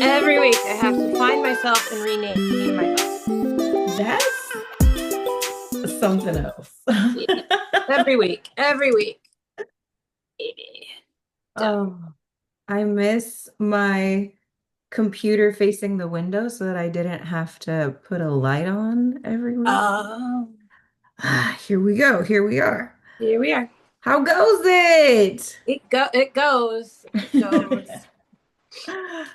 Every week I have to find myself and rename my post. That's something else. Yeah. Every week. Every week. Done. Oh, I miss my computer facing the window so that I didn't have to put a light on every week. Oh, Here we go. Here we are. here we are. How goes it? It goes. It goes.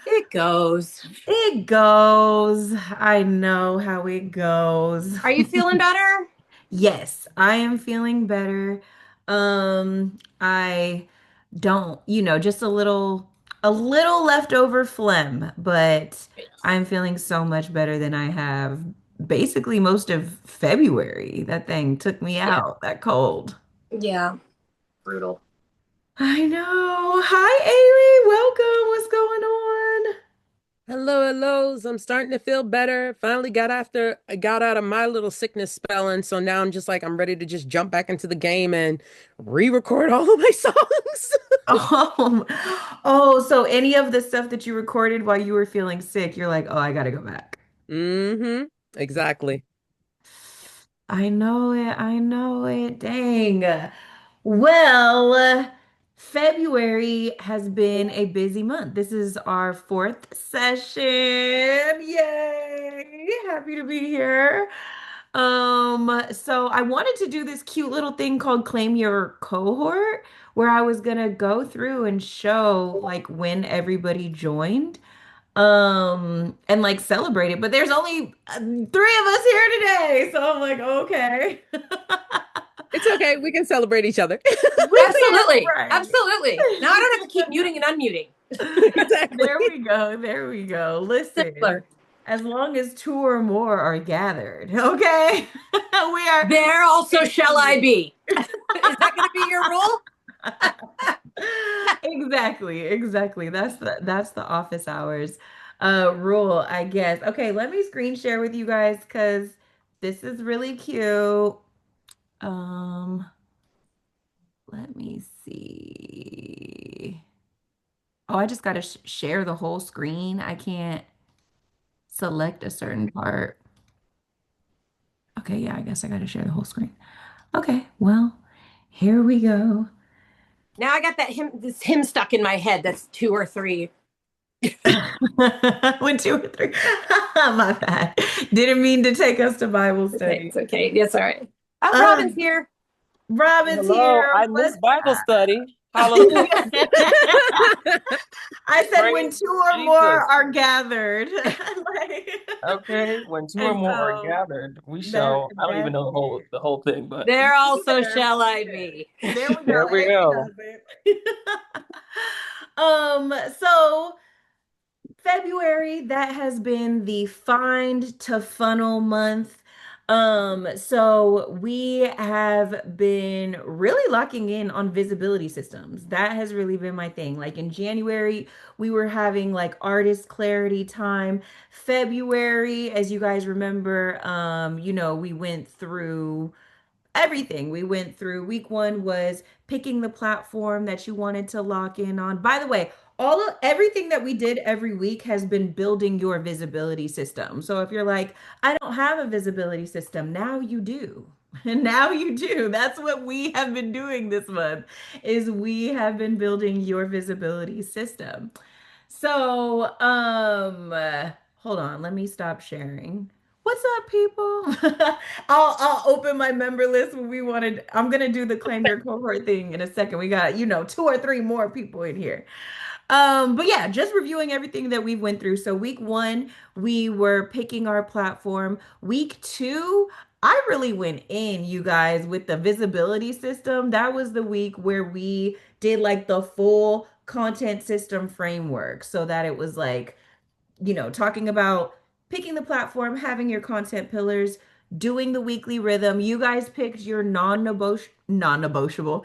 It goes. It goes. I know how it goes. Are you feeling better? Yes, I am feeling better. I don't, just a little leftover phlegm, but I'm feeling so much better than I have basically most of February. That thing took me Yeah. out, that cold. Yeah. Brutal. I know. Hi, Amy. Welcome. What's going on? Hello, hellos. I'm starting to feel better. Finally I got out of my little sickness spell, and so now I'm ready to just jump back into the game and re-record all of my songs. Oh, oh, so any of the stuff that you recorded while you were feeling sick, you're like, oh, I gotta go back. Mm-hmm. Exactly. I know it. I know it. Dang. Well, February has been a busy month. This is our fourth session. Yay! Happy to be here. So I wanted to do this cute little thing called Claim Your Cohort, where I was gonna go through and show like when everybody joined and like celebrate it, but there's only three of us here today, so I'm like, okay. It's okay. We can celebrate each other. Absolutely. Right. Absolutely. Now I don't have to keep muting and unmuting. Exactly. There we go. There we go. Listen, Simpler. as long as two or more are gathered, okay? We are There also shall I be. Is that going to be your rule? exactly, exactly. That's the office hours rule, I guess. Okay, let me screen share with you guys because this is really cute. Um, let me see. Oh, I just gotta sh share the whole screen. I can't select a certain part. Okay, yeah, I guess I gotta share the whole screen. Okay, well, here we go. Now I got this hymn stuck in my head. That's two or three. When two or three. My bad. Didn't mean to take us to Bible Okay, study. it's okay. Yes, all right. Oh, Uh, Robin's here. Robin's Hello, here. I What's missed Bible up? study. Hallelujah. I said when Praise two or more Jesus. are gathered. Like, Okay, when two or and more are so gathered, we that shall. I don't even that's know the whole it. the whole thing, but There also There, shall I be. there we there go. we Amy go. does it. So February, that has been the find to funnel month. So we have been really locking in on visibility systems. That has really been my thing. Like in January, we were having like artist clarity time. February, as you guys remember, we went through everything. We went through week one was picking the platform that you wanted to lock in on. By the way, all of everything that we did every week has been building your visibility system. So if you're like, I don't have a visibility system, now you do. And now you do. That's what we have been doing this month is we have been building your visibility system. So, hold on, let me stop sharing. What's up, people? I'll open my member list when we wanted. I'm gonna do the claim your cohort thing in a second. We got, two or three more people in here. But yeah, just reviewing everything that we went through. So week one, we were picking our platform. Week two, I really went in, you guys, with the visibility system. That was the week where we did like the full content system framework so that it was like talking about picking the platform, having your content pillars, doing the weekly rhythm. You guys picked your non-negotiable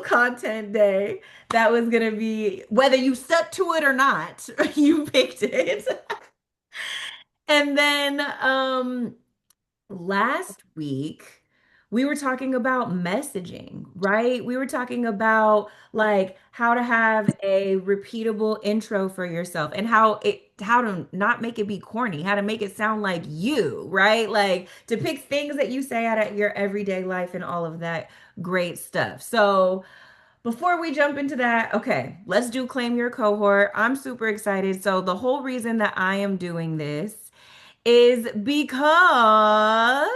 content day. That was gonna be whether you stuck to it or not, you picked it. And then last week we were talking about messaging, right? We were talking about like how to have a repeatable intro for yourself and how to not make it be corny, how to make it sound like you, right? Like to pick things that you say out of your everyday life and all of that great stuff. So, before we jump into that, okay, let's do claim your cohort. I'm super excited. So, the whole reason that I am doing this is because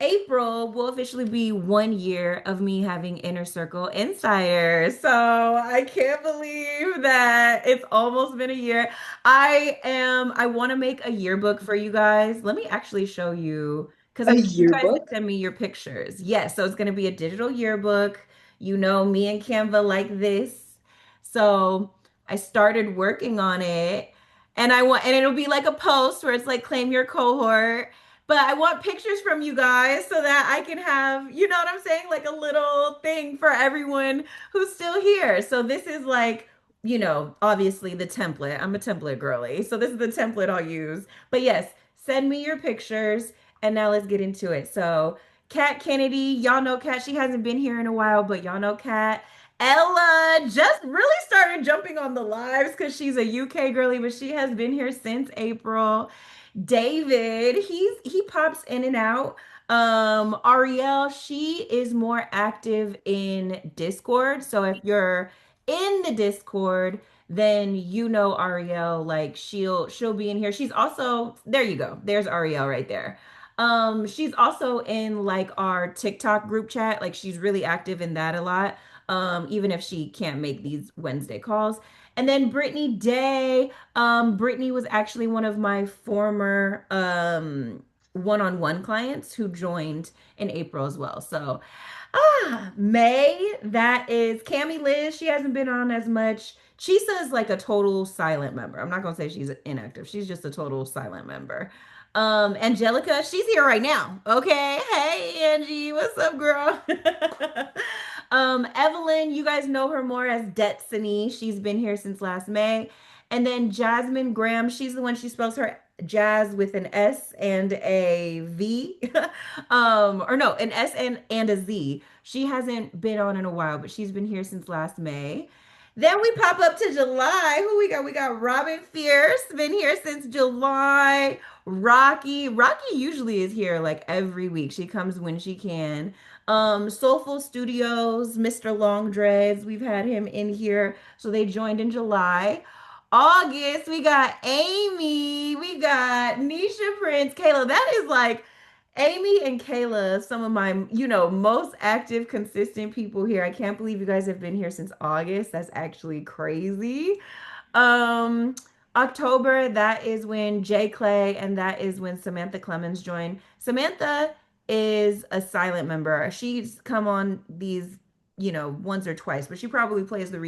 April will officially be 1 year of me having Inner Circle Insider. So I can't believe that it's almost been a year. I want to make a yearbook for you guys. Let me actually show you because A I need you guys to yearbook? send me your pictures. Yes, so it's going to be a digital yearbook. You know, me and Canva like this. So I started working on it and it'll be like a post where it's like claim your cohort, but I want pictures from you guys so that I can have, you know what I'm saying? Like a little thing for everyone who's still here. So this is like, obviously the template. I'm a template girly. So this is the template I'll use. But yes, send me your pictures and now let's get into it. So Kat Kennedy, y'all know Kat. She hasn't been here in a while, but y'all know Kat. Ella just really started jumping on the lives because she's a UK girly, but she has been here since April. David, he pops in and out. Ariel, she is more active in Discord. So if you're in the Discord, then you know Ariel, like she'll be in here. She's also, there you go. There's Ariel right there. She's also in like our TikTok group chat. Like she's really active in that a lot. Even if she can't make these Wednesday calls. And then Brittany Day. Brittany was actually one of my former one-on-one clients who joined in April as well. So, May, that is Cami Liz. She hasn't been on as much. Chisa is like a total silent member. I'm not gonna say she's inactive. She's just a total silent member. Angelica, she's here right now. Okay. Hey, Angie, what's up, girl? Evelyn, you guys know her more as Destiny. She's been here since last May. And then Jazzmyne Graham, she's the one she spells her jazz with an S and a V. Or no, an S and a Z. She hasn't been on in a while, but she's been here since last May. Then we pop up to July. Who we got? We got Robin Fierce, been here since July. Rocky usually is here like every week. She comes when she can. Soulful Studios, Mr. Long Dreads, we've had him in here. So they joined in July. August, we got Amy, we got Nisha Prince, Kayla. That is like Amy and Kayla, some of my, most active, consistent people here. I can't believe you guys have been here since August. That's actually crazy. Um, October, that is when Jay Clay and that is when Samantha Clemens joined. Samantha is a silent member. She's come on these, once or twice, but she probably plays the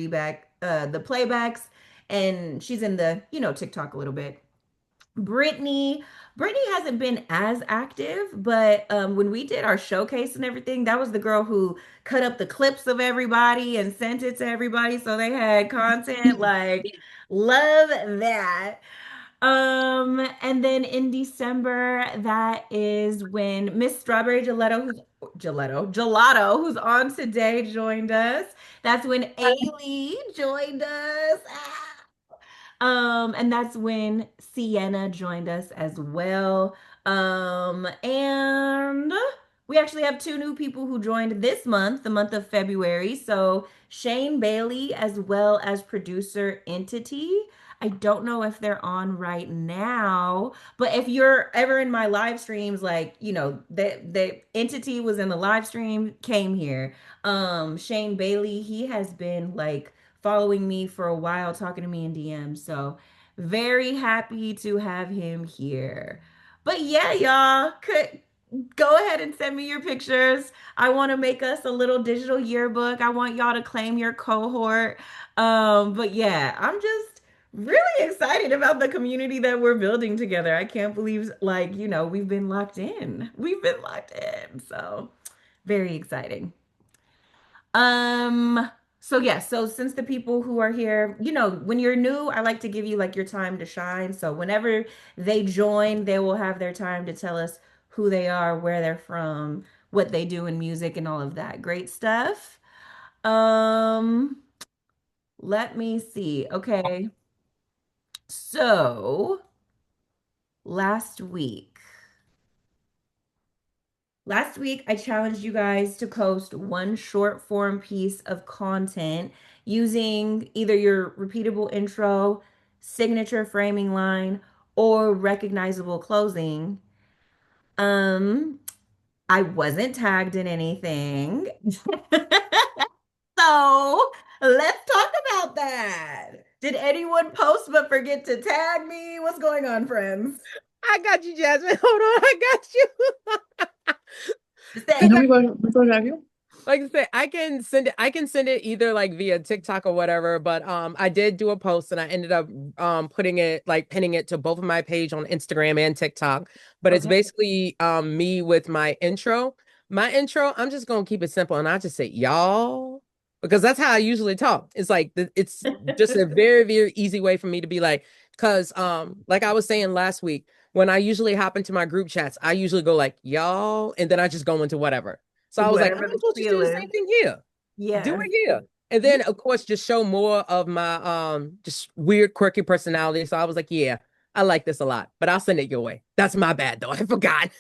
playbacks, and she's in the, TikTok a little bit. Brittany hasn't been as active, but when we did our showcase and everything, that was the girl who cut up the clips of everybody and sent it to everybody so they had content. Like, love that. And then in December, that is when Miss Strawberry Gelato, who's on today, joined us. That's when Ailey joined us. And that's when Sienna joined us as well. And we actually have two new people who joined this month, the month of February. So Shane Bailey, as well as producer Entity. I don't know if they're on right now, but if you're ever in my live streams, like, the Entity was in the live stream, came here. Shane Bailey, he has been like following me for a while, talking to me in DM. So very happy to have him here. But yeah, y'all could go ahead and send me your pictures. I want to make us a little digital yearbook. I want y'all to claim your cohort. But yeah, I'm just really excited about the community that we're building together. I can't believe like, we've been locked in. We've been locked in. So very exciting. So yeah, so since the people who are here, when you're new, I like to give you like your time to shine. So whenever they join, they will have their time to tell us who they are, where they're from, what they do in music, and all of that great stuff. Um, let me see. Okay. So last week, last week I challenged you guys to post one short form piece of content using either your repeatable intro, signature framing line, or recognizable closing. Um, I wasn't tagged in anything. So let's talk about that. Did anyone post but forget to tag me? What's going on, friends? I got you, Jazzmyne. Hold on, I got you. Say, Because we go have you. like I said, I can send it either like via TikTok or whatever, but I did do a post and I ended up putting it like pinning it to both of my page on Instagram and TikTok. But it's okay. basically me with my intro. My intro, I'm just gonna keep it simple and I just say y'all because that's how I usually talk. It's like it's just a very, very easy way for me to be like, because like I was saying last week, when I usually hop into my group chats, I usually go like y'all and then I just go into whatever. So I was like, I Whatever might the as well just do feel the is. same thing here. Do Yes. it here. And then of course just show more of my just weird, quirky personality. So I was like, yeah, I like this a lot, but I'll send it your way. That's my bad though. I forgot.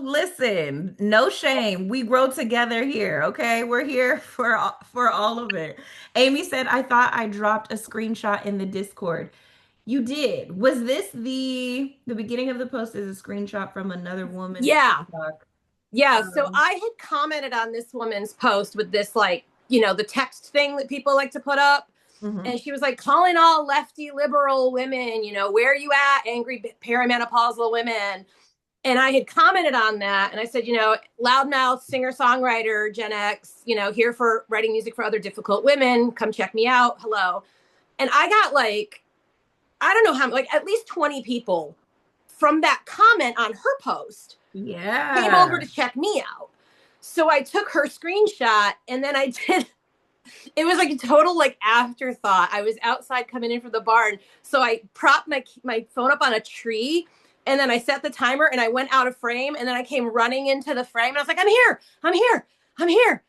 Listen, no shame. We grow together here, okay? We're here for all of it. Amy said, I thought I dropped a screenshot in the Discord. You did. Was this the beginning of the post is a screenshot from another woman's Yeah. TikTok? Yeah. So Um, I had commented on this woman's post with this, like, the text thing that people like to put up. mhm. And she was like, calling all lefty liberal women, where are you at, angry perimenopausal women? And I had commented on that. And I said, loudmouth singer songwriter, Gen X, here for writing music for other difficult women. Come check me out. Hello. And I got like, I don't know how, like at least 20 people from that comment on her post came over Yeah. to check me out. So I took her screenshot and then I did, it was like a total like afterthought. I was outside coming in from the barn. So I propped my phone up on a tree and then I set the timer and I went out of frame and then I came running into the frame and I was like, I'm here, I'm here, I'm here.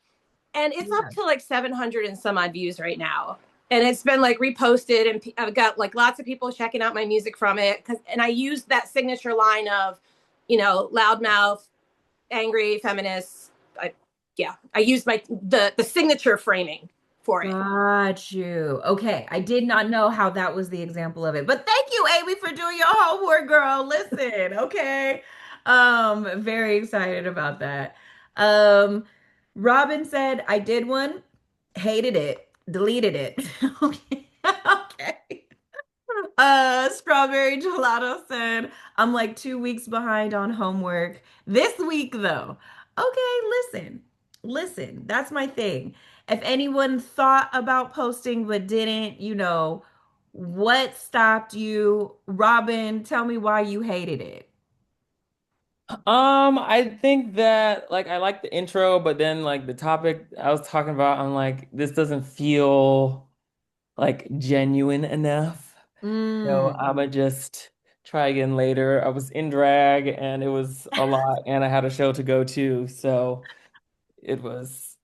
And it's up Yeah. to like 700 and some odd views right now. And it's been like reposted and I've got like lots of people checking out my music from it. And I used that signature line of, loudmouth, angry feminists. I used the signature framing for it. Got you. Okay. I did not know how that was the example of it. But thank you, Amy, for doing your homework, girl. Listen, okay. Very excited about that. Um, Robin said, I did one, hated it, deleted it. Okay. Okay. Strawberry Gelato said, I'm like 2 weeks behind on homework. This week, though. Okay, listen, that's my thing. If anyone thought about posting but didn't, what stopped you? Robin, tell me why you hated it. I think that like I like the intro, but then like the topic I was talking about, I'm like, this doesn't feel like genuine enough. So Mm. I'ma just try again later. I was in drag and it was a lot, and I had a show to go to, so it was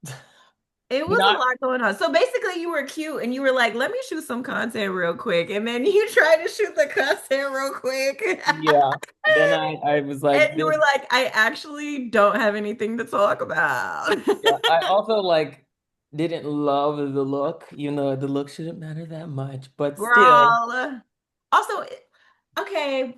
It was a not. lot going on. So basically, you were cute and you were like, let me shoot some content real quick. And then you tried to shoot the content real quick. Yeah. Then I was And like you this. were like, I actually don't have anything to talk about. Yeah, I also like didn't love the look. The look shouldn't matter that much, but still. Girl. Also, okay,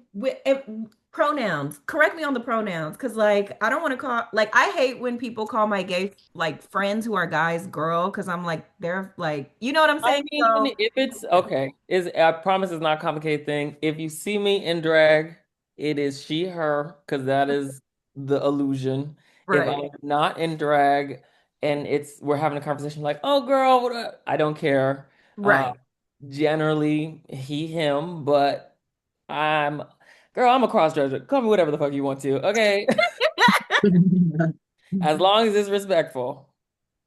pronouns. Correct me on the pronouns, because like I don't want to call like I hate when people call my gay like friends who are guys girl, because I'm like they're like you know what I'm I saying? mean, So if it's okay, is I promise it's not a complicated thing. If you see me in drag, it is she, her, because that is the illusion. If right, I'm not in drag and we're having a conversation like, oh girl, I don't care. Uh, right. Generally he, him, but I'm girl, I'm a cross dresser. Call me whatever the fuck you want to, okay? As long as it's respectful.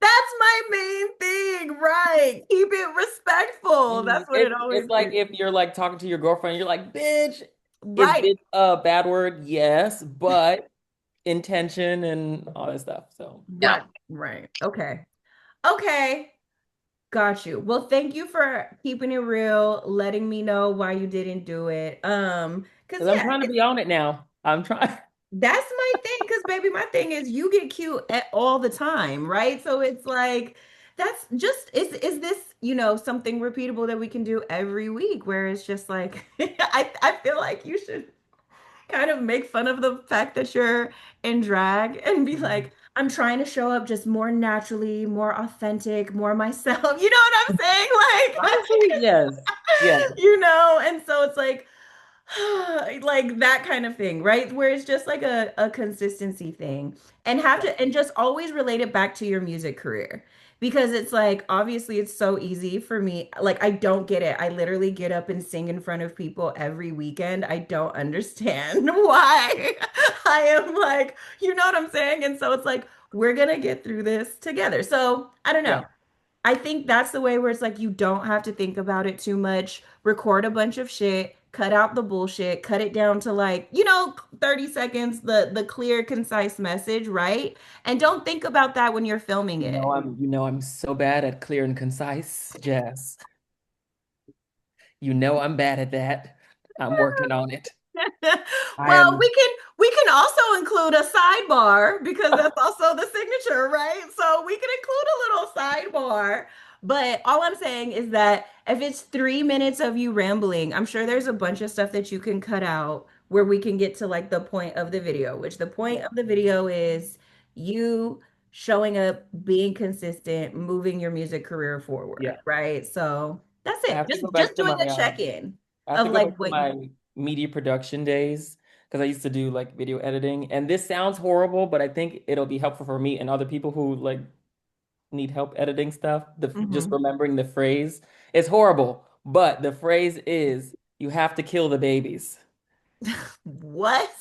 That's my main thing, right? Keep it respectful. That's what it always It's like is. if you're like talking to your girlfriend, you're like, bitch, Is Right. it a bad word? Yes, but intention and all that stuff. So Yeah. Right. Right. Okay. Okay. Got you. Well, thank you for keeping it real, letting me know why you didn't do it. Because 'cause I'm yeah, trying to be on it now. I'm trying. that's my thing. Because baby, my thing is you get cute all the time, right? So it's like that's just is this, something repeatable that we can do every week where it's just like I feel like you should kind of make fun of the fact that you're in drag and be like, I'm trying to show up just more naturally, more authentic, more myself. You know what I'm saying? Honestly, yes. Yeah. Like, and so it's like, like that kind of thing, right? Where it's just like a consistency thing and have to, and just always relate it back to your music career. Because it's like, obviously, it's so easy for me. Like, I don't get it. I literally get up and sing in front of people every weekend. I don't understand why I am like, you know what I'm saying? And so it's like, we're gonna get through this together. So I don't Yeah. know. I think that's the way where it's like you don't have to think about it too much. Record a bunch of shit, cut out the bullshit, cut it down to like, 30 seconds, the clear, concise message, right? And don't think about that when you're filming it. I'm so bad at clear and concise, Jazz. I'm bad at that. I'm working on it. I Well, am. we can also include a sidebar because that's also the signature, right? So we can include a little sidebar. But all I'm saying is that if it's 3 minutes of you rambling, I'm sure there's a bunch of stuff that you can cut out where we can get to like the point of the video, which the point Yeah. of the video is you showing up, being consistent, moving your music career forward, Yeah. right? So that's I it. have to go Just back to doing my a check-in I have to of go like back to what you my media production days because I used to do like video editing. And this sounds horrible, but I think it'll be helpful for me and other people who like need help editing stuff. Just Mhm. remembering the phrase. It's horrible, but the phrase is you have to kill the babies. What?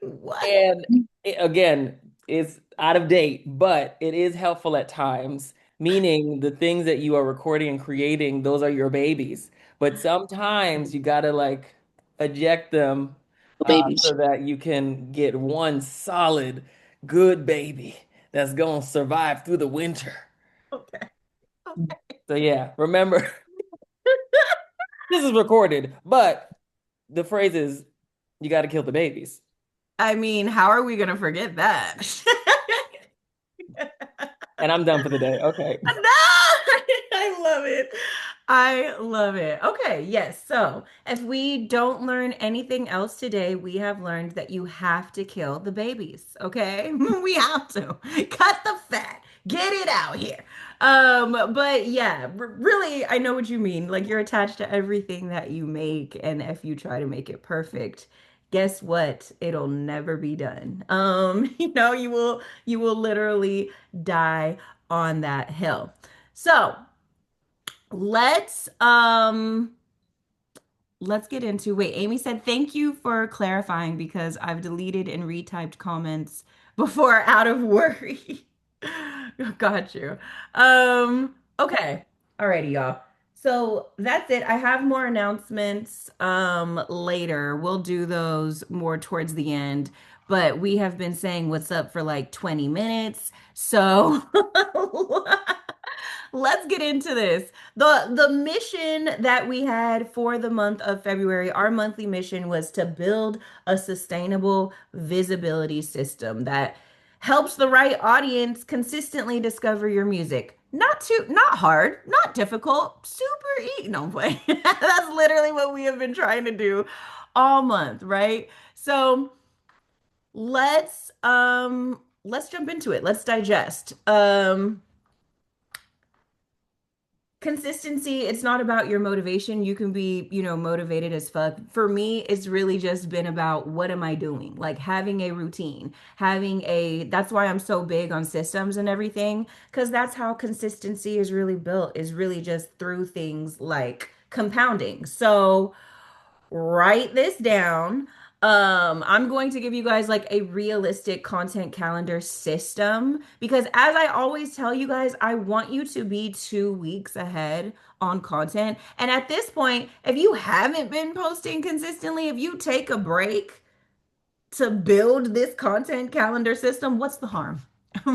What? And again, it's out of date, but it is helpful at times, meaning the things that you are recording and creating, those are your babies. But sometimes you gotta like eject them so that you can get one solid, good baby that's gonna survive through the winter. Okay. So yeah, remember, this is recorded, but the phrase is you gotta kill the babies. I mean, how are we gonna forget that? And I'm done for the day. Okay. No, I love it. I love it. Okay, yes. So, if we don't learn anything else today, we have learned that you have to kill the babies. Okay, we have to cut the fat, get it out here. But yeah, really, I know what you mean. Like you're attached to everything that you make, and if you try to make it perfect, guess what? It'll never be done. You will literally die on that hill. So let's um let's get into wait, Amy said thank you for clarifying because I've deleted and retyped comments before out of worry. Got you. Okay. Alrighty, y'all. So that's it. I have more announcements later. We'll do those more towards the end, but we have been saying what's up for like 20 minutes. So let's get into this. The mission that we had for the month of February, our monthly mission was to build a sustainable visibility system that helps the right audience consistently discover your music. Not hard, not difficult, super easy. No way. That's literally what we have been trying to do all month, right? So let's jump into it. Let's digest. Consistency, it's not about your motivation. You can be, motivated as fuck. For me, it's really just been about what am I doing? Like having a routine, that's why I'm so big on systems and everything, because that's how consistency is really built, is really just through things like compounding. So write this down. I'm going to give you guys like a realistic content calendar system because as I always tell you guys, I want you to be 2 weeks ahead on content. And at this point, if you haven't been posting consistently, if you take a break to build this content calendar system, what's the harm?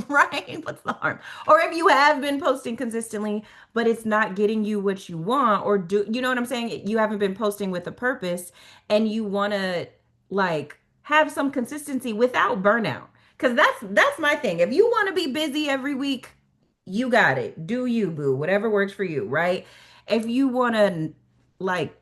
Right? What's the harm? Or if you have been posting consistently, but it's not getting you what you want, or do you know what I'm saying? You haven't been posting with a purpose and you want to like have some consistency without burnout. Because that's my thing. If you want to be busy every week, you got it. Do you, boo? Whatever works for you, right? If you want to like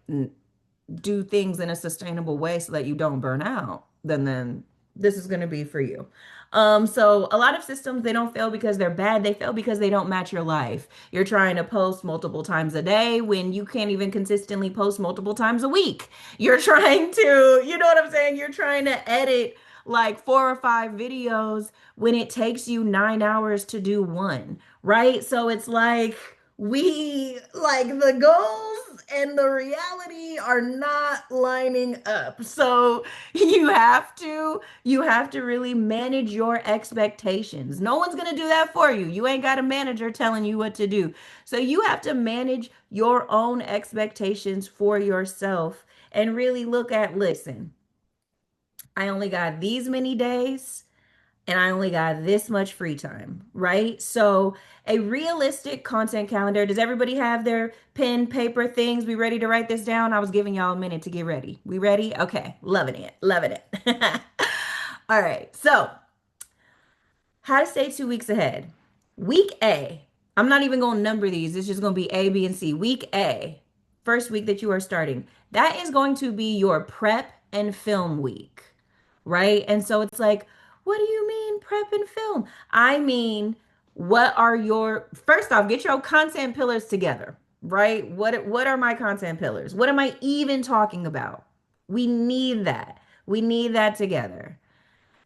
do things in a sustainable way so that you don't burn out, then this is going to be for you. So a lot of systems they don't fail because they're bad. They fail because they don't match your life. You're trying to post multiple times a day when you can't even consistently post multiple times a week. You're trying to, you know what I'm saying? You're trying to edit like 4 or 5 videos when it takes you 9 hours to do one, right? So it's like we like the goals and the reality are not lining up. So you have to really manage your expectations. No one's going to do that for you. You ain't got a manager telling you what to do. So you have to manage your own expectations for yourself and really look at, listen, I only got these many days and I only got this much free time, right? So, a realistic content calendar. Does everybody have their pen, paper things? We ready to write this down? I was giving y'all a minute to get ready. We ready? Okay, loving it, loving it. All right, so how to stay 2 weeks ahead. Week A, I'm not even going to number these. It's just going to be A, B, and C. Week A, first week that you are starting, that is going to be your prep and film week, right? And so it's like, what do you mean prep and film? I mean, what are your, first off, get your content pillars together, right? What are my content pillars? What am I even talking about? We need that. We need that together.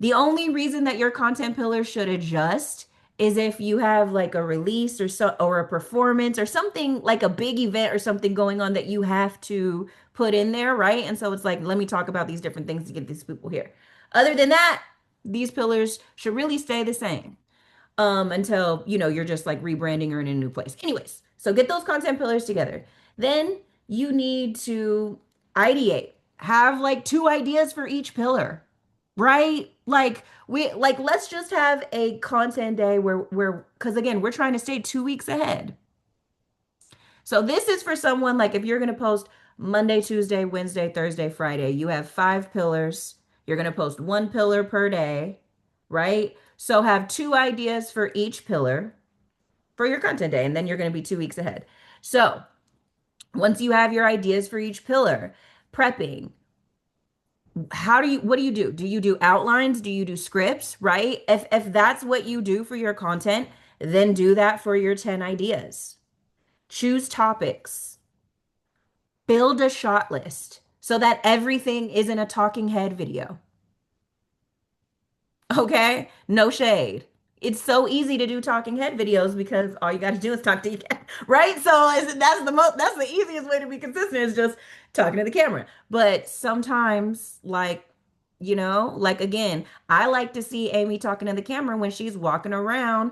The only reason that your content pillar should adjust is if you have like a release or a performance or something like a big event or something going on that you have to put in there, right? And so it's like, let me talk about these different things to get these people here. Other than that, these pillars should really stay the same until you're just like rebranding or in a new place. Anyways, so get those content pillars together. Then you need to ideate. Have like 2 ideas for each pillar, right? Like let's just have a content day where because again, we're trying to stay 2 weeks ahead. So this is for someone like if you're going to post Monday, Tuesday, Wednesday, Thursday, Friday, you have 5 pillars. You're going to post 1 pillar per day, right? So have 2 ideas for each pillar for your content day, and then you're going to be 2 weeks ahead. So once you have your ideas for each pillar, prepping, what do you do? Do you do outlines? Do you do scripts, right? If that's what you do for your content, then do that for your 10 ideas. Choose topics. Build a shot list so that everything isn't a talking head video. Okay? No shade. It's so easy to do talking head videos because all you got to do is talk to your cat, right? So that's the easiest way to be consistent is just talking to the camera. But sometimes, like again, I like to see Amy talking to the camera when she's walking around.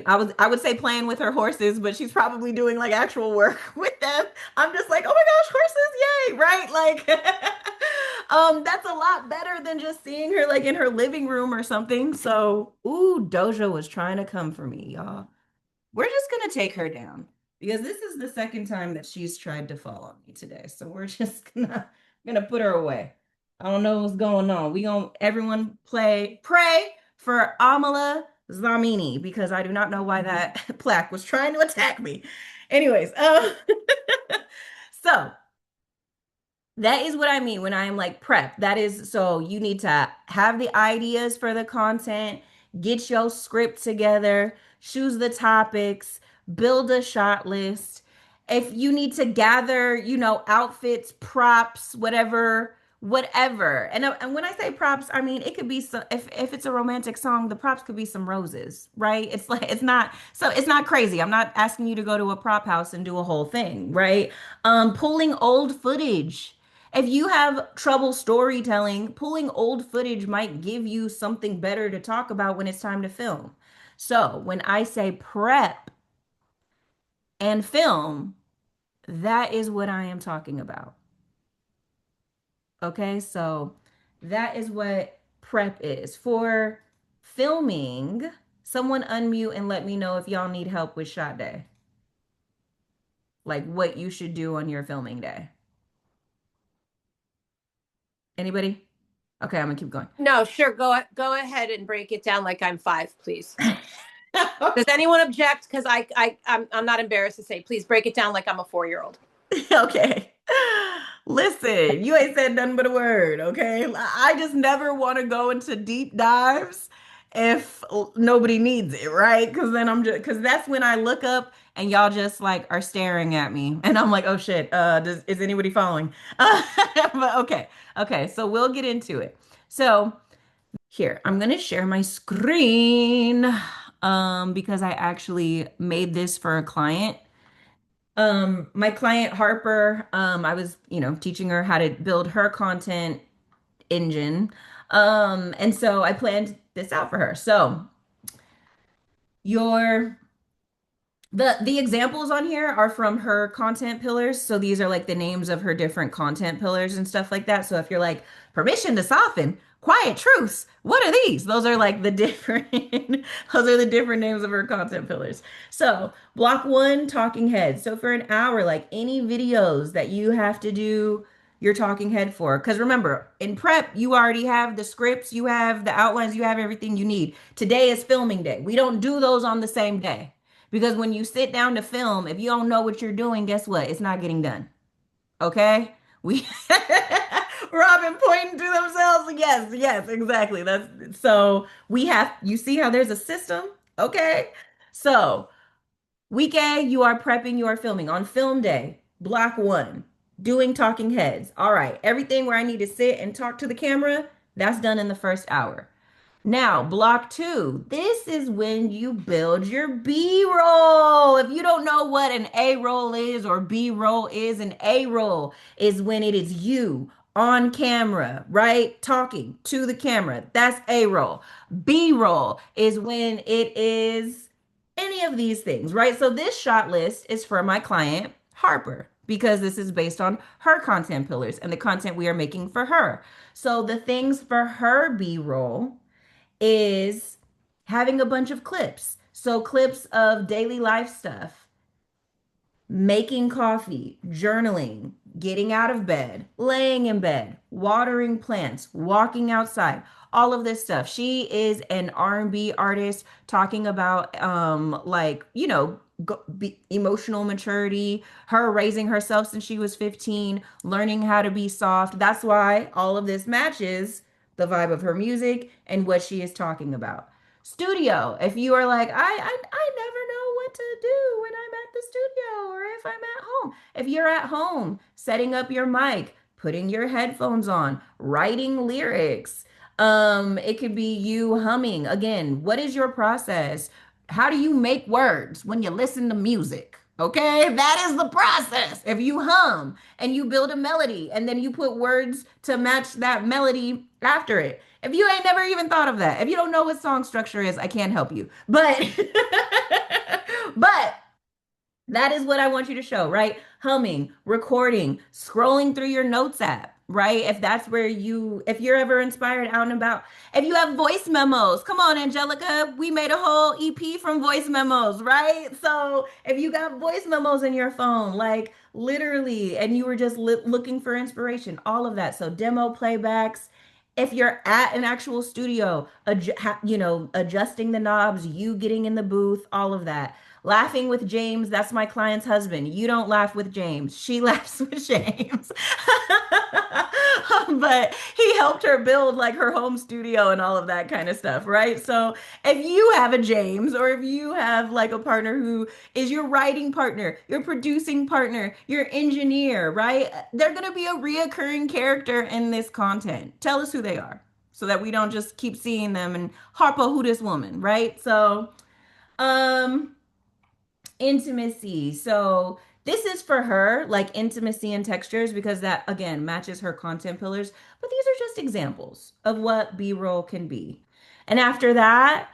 I would say playing with her horses, but she's probably doing like actual work with them. I'm just like, oh my gosh, horses, yay, right? Like, that's a lot better than just seeing her like in her living room or something. So, ooh, Doja was trying to come for me, y'all. We're just gonna take her down because this is the second time that she's tried to fall on me today. So we're just gonna put her away. I don't know what's going on. We gonna everyone pray for Amala Zamini because I do not know why that plaque was trying to attack me. Anyways, so that is what I mean when I am like prep. That is so you need to have the ideas for the content, get your script together, choose the topics, build a shot list. If you need to gather, outfits, props, whatever. And when I say props, I mean it could be some if it's a romantic song, the props could be some roses, right? It's like it's not crazy. I'm not asking you to go to a prop house and do a whole thing, right? Pulling old footage If you have trouble storytelling, pulling old footage might give you something better to talk about when it's time to film. So when I say prep and film, that is what I am talking about. Okay, so that is what prep is. For filming, someone unmute and let me know if y'all need help with shot day. Like what you should do on your filming day. Anybody? Okay, I'm gonna keep going. No, sure. Go ahead and break it down like I'm 5, please. Does anyone object? Because I'm not embarrassed to say, please break it down like I'm a 4-year-old. Okay. Listen, you ain't said nothing but a word, okay? I just never want to go into deep dives if nobody needs it, right? Because then because that's when I look up and y'all just like are staring at me, and I'm like, oh shit, is anybody following? But okay, so we'll get into it. So here, I'm gonna share my screen, because I actually made this for a client. My client Harper, I was, teaching her how to build her content engine. And so I planned this out for her. So your the examples on here are from her content pillars. So these are like the names of her different content pillars and stuff like that. So if you're like permission to soften, quiet truths, what are these? Those are like the different those are the different names of her content pillars. So block one, talking head. So for an hour, like any videos that you have to do your talking head for. Because remember, in prep, you already have the scripts, you have the outlines, you have everything you need. Today is filming day. We don't do those on the same day. Because when you sit down to film, if you don't know what you're doing, guess what? It's not getting done. Okay? We Robin pointing to themselves. Yes, exactly. That's so we have you see how there's a system? Okay. So week A, you are prepping, you are filming. On film day, block one, doing talking heads. All right, everything where I need to sit and talk to the camera, that's done in the first hour. Now, block two, this is when you build your B roll. If you don't know what an A roll is or B roll is, an A roll is when it is you on camera, right? Talking to the camera. That's A roll. B roll is when it is any of these things, right? So this shot list is for my client, Harper, because this is based on her content pillars and the content we are making for her. So the things for her B roll is having a bunch of clips. So clips of daily life stuff, making coffee, journaling, getting out of bed, laying in bed, watering plants, walking outside, all of this stuff. She is an R&B artist talking about emotional maturity, her raising herself since she was 15, learning how to be soft. That's why all of this matches the vibe of her music and what she is talking about. Studio, if you are like, I never know what to do when I'm at the studio or if I'm at home. If you're at home, setting up your mic, putting your headphones on, writing lyrics. It could be you humming. Again, what is your process? How do you make words when you listen to music? Okay, that is the process. If you hum and you build a melody and then you put words to match that melody after it. If you ain't never even thought of that, if you don't know what song structure is, I can't help you. But but that is what I want you to show, right? Humming, recording, scrolling through your notes app, right? If that's where if you're ever inspired out and about, if you have voice memos, come on, Angelica, we made a whole EP from voice memos, right? So if you got voice memos in your phone, like literally, and you were just looking for inspiration, all of that. So demo playbacks. If you're at an actual studio, adjusting the knobs, you getting in the booth, all of that. Laughing with James, that's my client's husband. You don't laugh with James. She laughs with James. But he helped her build like her home studio and all of that kind of stuff, right? So if you have a James or if you have like a partner who is your writing partner, your producing partner, your engineer, right? They're going to be a reoccurring character in this content. Tell us who they are so that we don't just keep seeing them and Harpo, who this woman, right? So, um, intimacy. So This is for her, like intimacy and textures, because that again matches her content pillars. But these are just examples of what B-roll can be. And after that,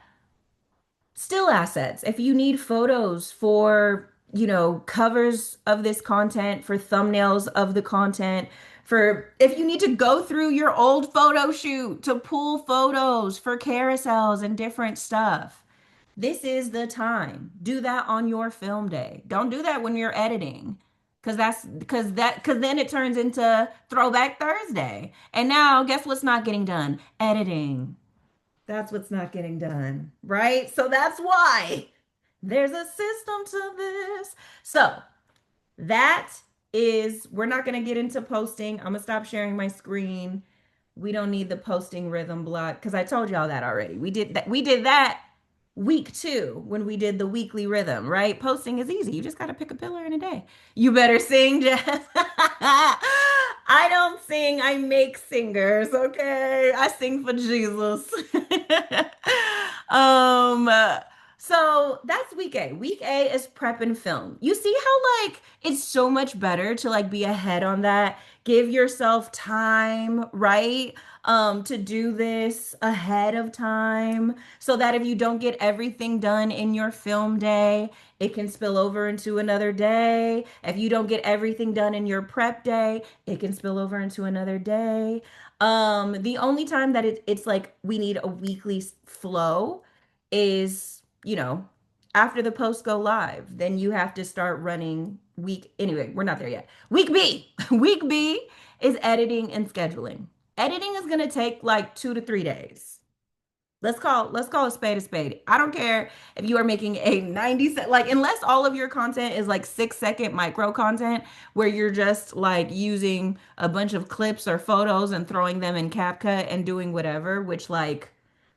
still assets. If you need photos for, covers of this content, for thumbnails of the content, for if you need to go through your old photo shoot to pull photos for carousels and different stuff, this is the time. Do that on your film day. Don't do that when you're editing. Cause then it turns into Throwback Thursday. And now guess what's not getting done? Editing. That's what's not getting done, right? So that's why there's a system to this. So that is, we're not going to get into posting. I'm going to stop sharing my screen. We don't need the posting rhythm block because I told y'all that already. We did that. We did that week 2 when we did the weekly rhythm, right? Posting is easy. You just got to pick a pillar in a day. You better sing, Jazz. I don't sing, I make singers, okay? I sing for Jesus. um so that's week A. Week A is prep and film. You see how like it's so much better to like be ahead on that. Give yourself time, right? To do this ahead of time so that if you don't get everything done in your film day, it can spill over into another day. If you don't get everything done in your prep day, it can spill over into another day. The only time that it's like we need a weekly flow is, after the posts go live. Then you have to start running week. Anyway, we're not there yet. Week B. Week B is editing and scheduling. Editing is gonna take like 2 to 3 days. Let's call a spade a spade. I don't care if you are making a like unless all of your content is like 6-second micro content where you're just like using a bunch of clips or photos and throwing them in CapCut and doing whatever, which like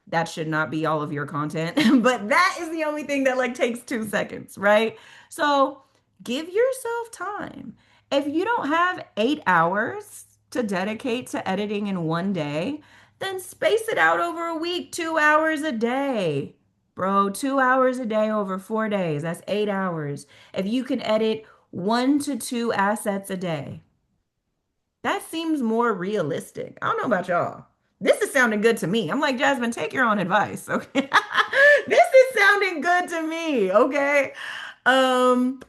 that should not be all of your content. But that is the only thing that like takes 2 seconds, right? So give yourself time. If you don't have 8 hours to dedicate to editing in one day, then space it out over a week, 2 hours a day. Bro, 2 hours a day over 4 days. That's 8 hours. If you can edit 1 to 2 assets a day, that seems more realistic. I don't know about y'all. This is sounding good to me. I'm like, Jazzmyne, take your own advice. Okay. This is sounding good to me. Okay. Um,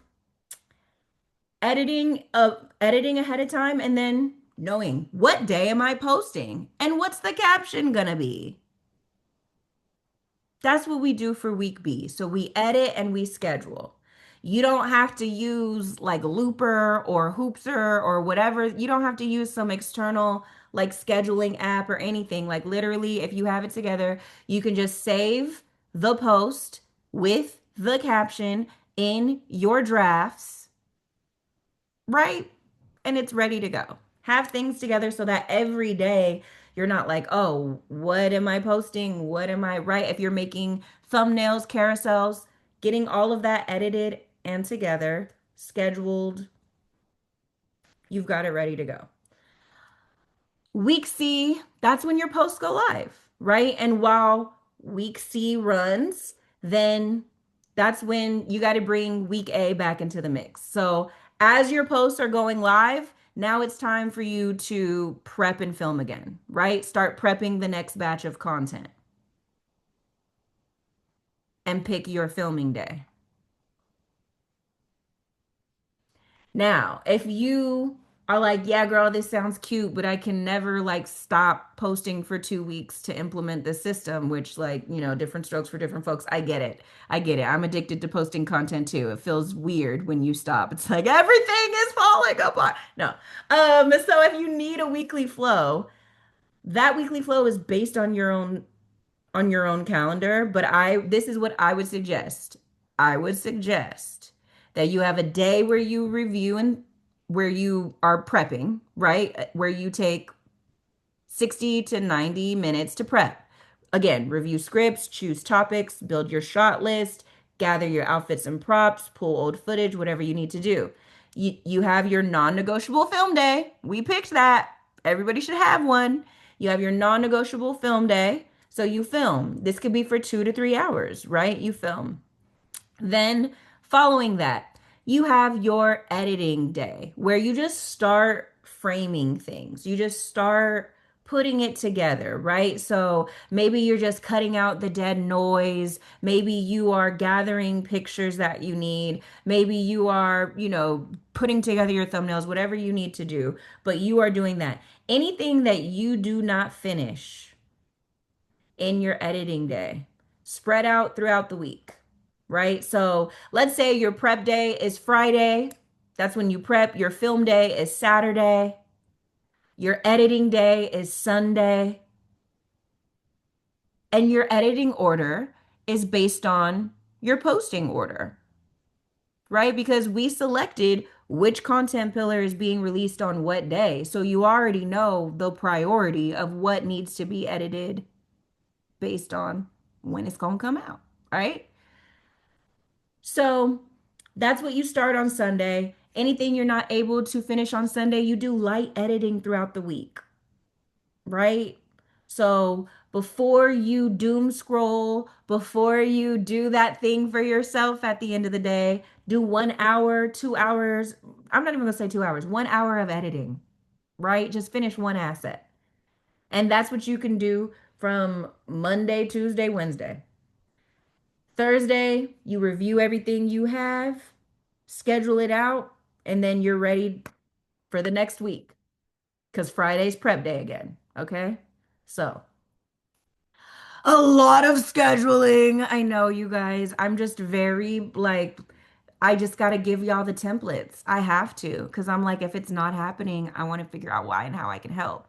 editing ahead of time and then knowing what day am I posting and what's the caption gonna be. That's what we do for week B. So we edit and we schedule. You don't have to use like Looper or Hoopser or whatever. You don't have to use some external like scheduling app or anything. Like literally, if you have it together, you can just save the post with the caption in your drafts, right? And it's ready to go. Have things together so that every day you're not like, oh, what am I posting? What am I, right? If you're making thumbnails, carousels, getting all of that edited and together, scheduled, you've got it ready to go. Week C, that's when your posts go live, right? And while week C runs, then that's when you got to bring week A back into the mix. So as your posts are going live, now it's time for you to prep and film again, right? Start prepping the next batch of content and pick your filming day. Now, if you are like, yeah, girl, this sounds cute, but I can never like stop posting for 2 weeks to implement the system, which like, different strokes for different folks. I get it. I get it. I'm addicted to posting content too. It feels weird when you stop. It's like everything is falling apart. No. So if you need a weekly flow, that weekly flow is based on your own calendar, but this is what I would suggest. I would suggest that you have a day where you review and where you are prepping, right? Where you take 60 to 90 minutes to prep. Again, review scripts, choose topics, build your shot list, gather your outfits and props, pull old footage, whatever you need to do. You have your non-negotiable film day. We picked that. Everybody should have one. You have your non-negotiable film day. So you film. This could be for 2 to 3 hours, right? You film. Then following that, you have your editing day where you just start framing things. You just start putting it together, right? So maybe you're just cutting out the dead noise. Maybe you are gathering pictures that you need. Maybe you are, putting together your thumbnails, whatever you need to do, but you are doing that. Anything that you do not finish in your editing day, spread out throughout the week, right? So let's say your prep day is Friday. That's when you prep. Your film day is Saturday. Your editing day is Sunday. And your editing order is based on your posting order, right? Because we selected which content pillar is being released on what day. So you already know the priority of what needs to be edited based on when it's going to come out, right? So that's what you start on Sunday. Anything you're not able to finish on Sunday, you do light editing throughout the week, right? So before you doom scroll, before you do that thing for yourself at the end of the day, do 1 hour, 2 hours. I'm not even going to say 2 hours, 1 hour of editing, right? Just finish one asset. And that's what you can do from Monday, Tuesday, Wednesday. Thursday, you review everything you have, schedule it out, and then you're ready for the next week because Friday's prep day again. Okay. So, a lot of scheduling. I know, you guys. I'm just very like, I just got to give y'all the templates. I have to because I'm like, if it's not happening, I want to figure out why and how I can help.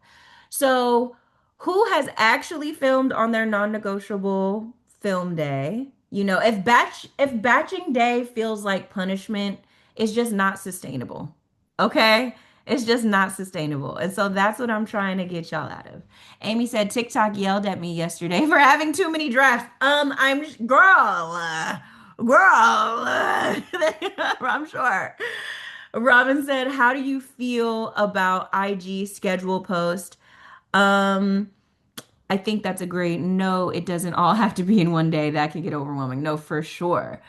So, who has actually filmed on their non-negotiable film day? If batching day feels like punishment, it's just not sustainable. Okay? It's just not sustainable. And so that's what I'm trying to get y'all out of. Amy said TikTok yelled at me yesterday for having too many drafts. I'm sure. Robin said, "How do you feel about IG schedule post?" Um, I think that's a great no. It doesn't all have to be in one day. That can get overwhelming. No, for sure.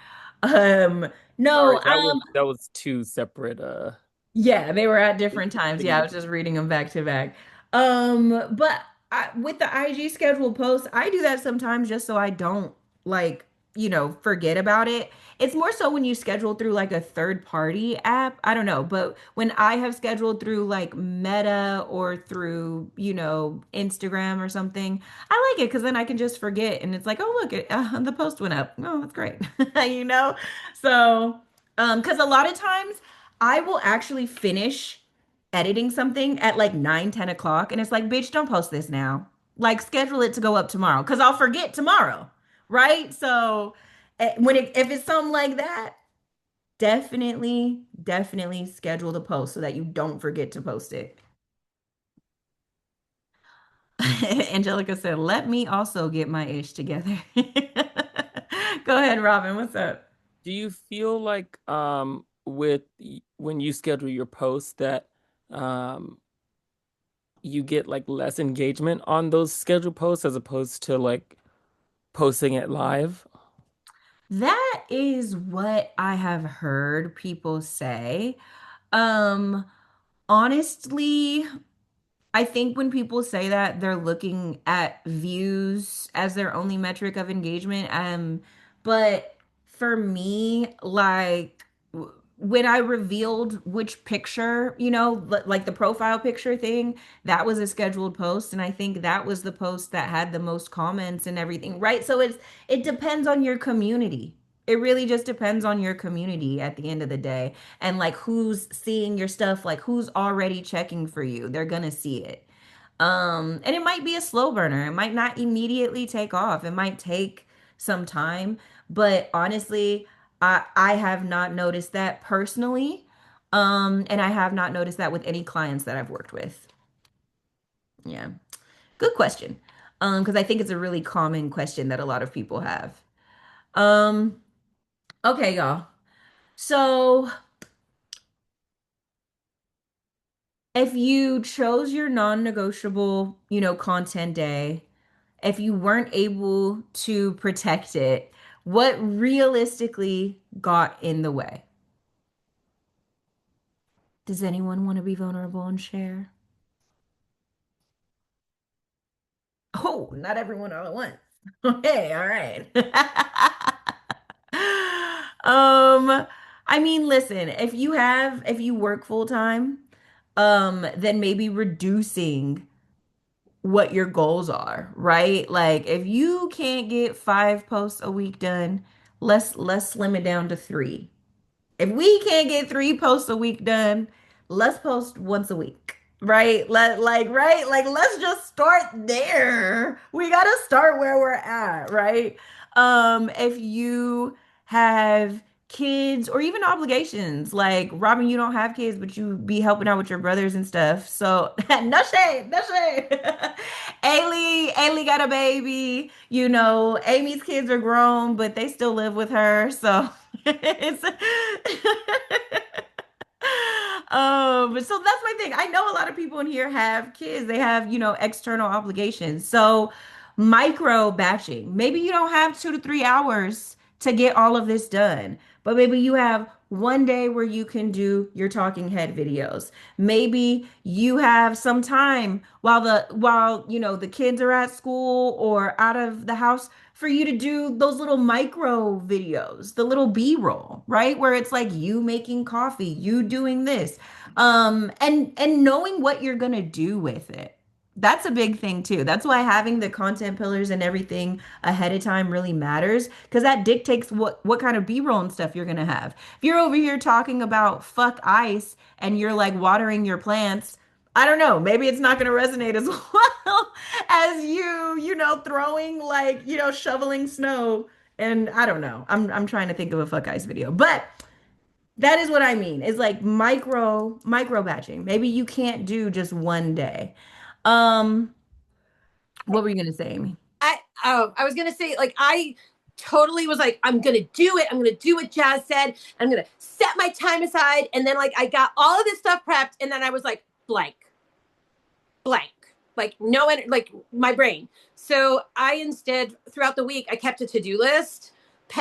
Um, Sorry, no, that was two separate yeah, they were at different times. Yeah, I things. was just reading them back to back. But with the IG scheduled posts, I do that sometimes just so I don't like, forget about it. It's more so when you schedule through like a third party app. I don't know, but when I have scheduled through like Meta or through, Instagram or something, I like it because then I can just forget and it's like, oh, look, the post went up. Oh, that's great. You know? So, because a lot of times I will actually finish editing something at like 9, 10 o'clock. And it's like, bitch, don't post this now. Like, schedule it to go up tomorrow because I'll forget tomorrow. Right. So, if it's something like that, definitely schedule the post so that you don't forget to post it. Angelica said, let me also get my ish together. Go ahead, Robin. What's up? Do you feel like when you schedule your posts that um you get like less engagement on those scheduled posts as opposed to like posting it live? That is what I have heard people say. Um, Honestly, I think when people say that, they're looking at views as their only metric of engagement. But for me, like when I revealed which picture, like the profile picture thing, that was a scheduled post, and I think that was the post that had the most comments and everything, right? So it depends on your community. It really just depends on your community at the end of the day and like who's seeing your stuff, like who's already checking for you. They're gonna see it. And it might be a slow burner. It might not immediately take off. It might take some time, but honestly, I have not noticed that personally. And I have not noticed that with any clients that I've worked with. Yeah. Good question. Because I think it's a really common question that a lot of people have. Um, okay, y'all. So if you chose your non-negotiable, content day, if you weren't able to protect it, what realistically got in the way? Does anyone want to be vulnerable and share? Oh, not everyone all at once. Okay, all right. I mean, listen, if you work full time, then maybe reducing what your goals are, right? Like if you can't get 5 posts a week done, let's slim it down to three. If we can't get 3 posts a week done, let's post once a week. Right? Like let's just start there. We gotta start where we're at, right? If you have kids or even obligations, like Robin, you don't have kids, but you be helping out with your brothers and stuff. So no shade, no shade. Ailey got a baby. You know, Amy's kids are grown, but they still live with her. So it's but so that's my thing. I know a lot of people in here have kids. They have, external obligations. So micro batching. Maybe you don't have 2 to 3 hours to get all of this done, but maybe you have one day where you can do your talking head videos. Maybe you have some time while the kids are at school or out of the house for you to do those little micro videos, the little B-roll, right? Where it's like you making coffee, you doing this. And knowing what you're gonna do with it. That's a big thing too. That's why having the content pillars and everything ahead of time really matters because that dictates what kind of B-roll and stuff you're gonna have. If you're over here talking about fuck ice and you're like watering your plants, I don't know, maybe it's not gonna resonate as well as throwing like, shoveling snow. And I don't know. I'm trying to think of a fuck ice video. But that is what I mean. It's like micro batching. Maybe you can't do just one day. Um, what were you gonna say, Amy? I was gonna say, like, I totally was like, I'm gonna do it. I'm gonna do what Jazz said. I'm gonna set my time aside. And then like I got all of this stuff prepped, and then I was like blank, like no, like my brain. So I instead throughout the week I kept a to-do list,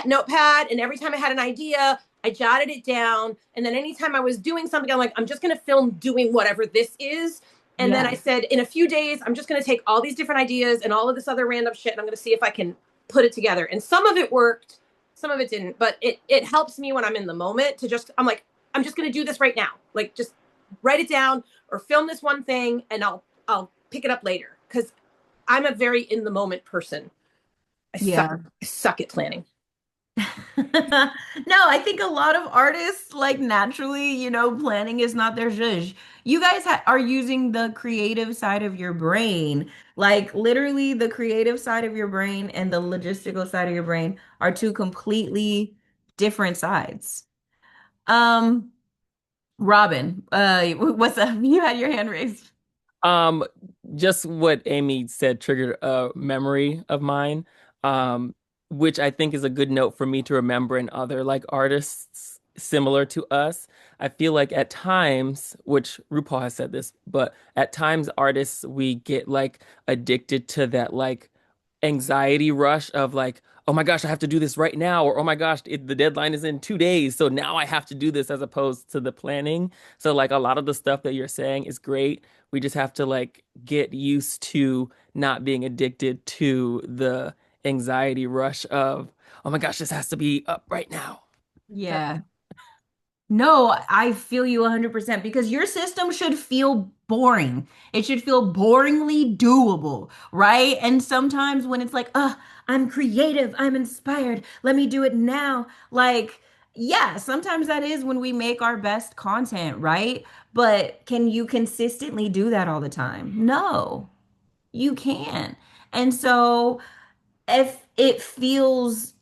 notepad, and every time I had an idea, I jotted it down. And then anytime I was doing something, I'm like, I'm just gonna film doing whatever this is. And then I Yeah. said, in a few days, I'm just going to take all these different ideas and all of this other random shit, and I'm going to see if I can put it together. And some of it worked, some of it didn't. But it helps me when I'm in the moment to just, I'm like, I'm just going to do this right now. Like, just write it down or film this one thing, and I'll pick it up later. Because I'm a very in the moment person. Yeah. I suck at planning. No, I think a lot of artists, like naturally, planning is not their zhuzh. You guys are using the creative side of your brain. Like literally the creative side of your brain and the logistical side of your brain are two completely different sides. Um, Robin, what's up? You had your hand raised. Um, just what Amy said triggered a memory of mine, um, which I think is a good note for me to remember in other like artists similar to us. I feel like at times, which RuPaul has said this, but at times artists we get like addicted to that like anxiety rush of like, oh my gosh, I have to do this right now, or oh my gosh, the deadline is in 2 days, so now I have to do this as opposed to the planning. So like a lot of the stuff that you're saying is great. We just have to like get used to not being addicted to the anxiety rush of, oh my gosh, this has to be up right now. Yeah. No, I feel you 100% because your system should feel boring. It should feel boringly doable, right? And sometimes when it's like, I'm creative, I'm inspired, let me do it now. Like, yeah, sometimes that is when we make our best content, right? But can you consistently do that all the time? No, you can't. And so if it feels,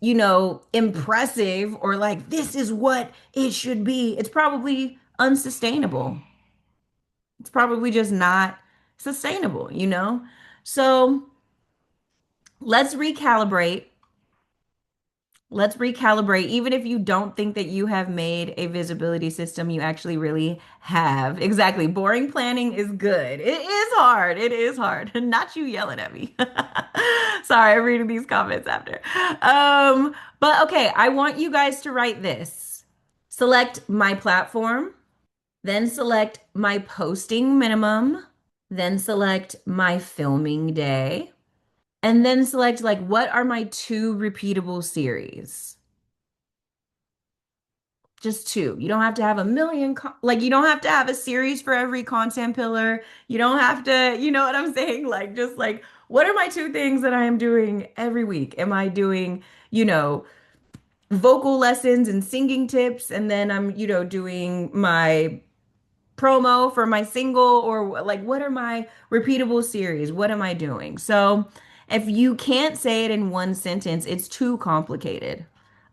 impressive or like this is what it should be, it's probably unsustainable. It's probably just not sustainable. So let's recalibrate. Let's recalibrate. Even if you don't think that you have made a visibility system, you actually really have. Exactly. Boring planning is good. It is hard. It is hard. Not you yelling at me. Sorry, I'm reading these comments after. But okay, I want you guys to write this. Select my platform, then select my posting minimum, then select my filming day, and then select like what are my two repeatable series? Just two. You don't have to have a million, like, you don't have to have a series for every content pillar. You don't have to, you know what I'm saying? Like, just like, what are my two things that I am doing every week? Am I doing, you know, vocal lessons and singing tips? And then I'm, doing my promo for my single, or like what are my repeatable series? What am I doing? So if you can't say it in one sentence, it's too complicated.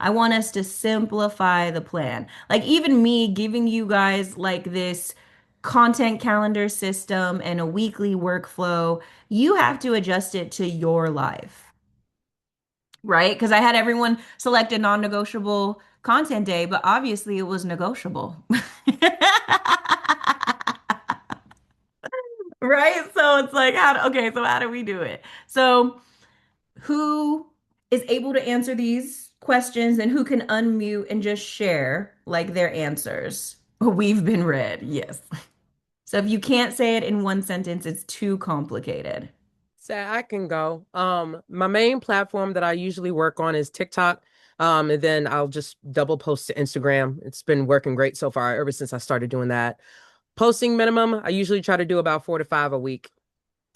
I want us to simplify the plan. Like even me giving you guys like this content calendar system and a weekly workflow, you have to adjust it to your life, right? Because I had everyone select a non-negotiable content day, but obviously it was negotiable. Right? So it's like, okay, so how do we do it? So who is able to answer these questions and who can unmute and just share like their answers? We've been read. Yes. So if you can't say it in one sentence, it's too complicated. So I can go. My main platform that I usually work on is TikTok. And then I'll just double post to Instagram. It's been working great so far ever since I started doing that. Posting minimum, I usually try to do about 4 to 5 a week.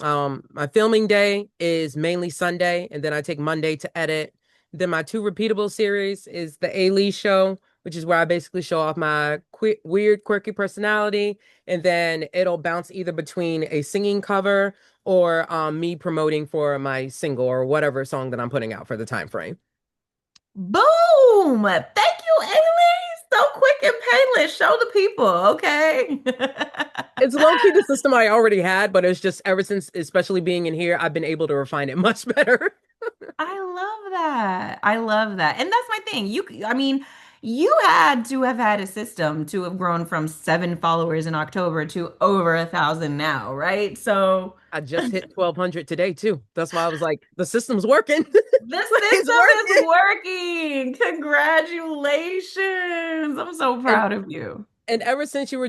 My filming day is mainly Sunday, and then I take Monday to edit. Then my two repeatable series is the A. Show, which is where I basically show off my weird, quirky personality, and then it'll bounce either between a singing cover or me promoting for my single or whatever song that I'm putting out for the time frame. Boom! Thank you, Ailey. So quick and painless. Show the people, okay? It's low key the system I already had, but it's just ever since, especially being in here, I've been able to refine it much better. I love that. I love that. And that's my thing. I mean, you had to have had a system to have grown from 7 followers in October to over 1,000 now, right? So I just hit 1,200 today too. That's why I was like, the system's working. the It's system is working. working. Congratulations. I'm so And proud of you. and ever since you were,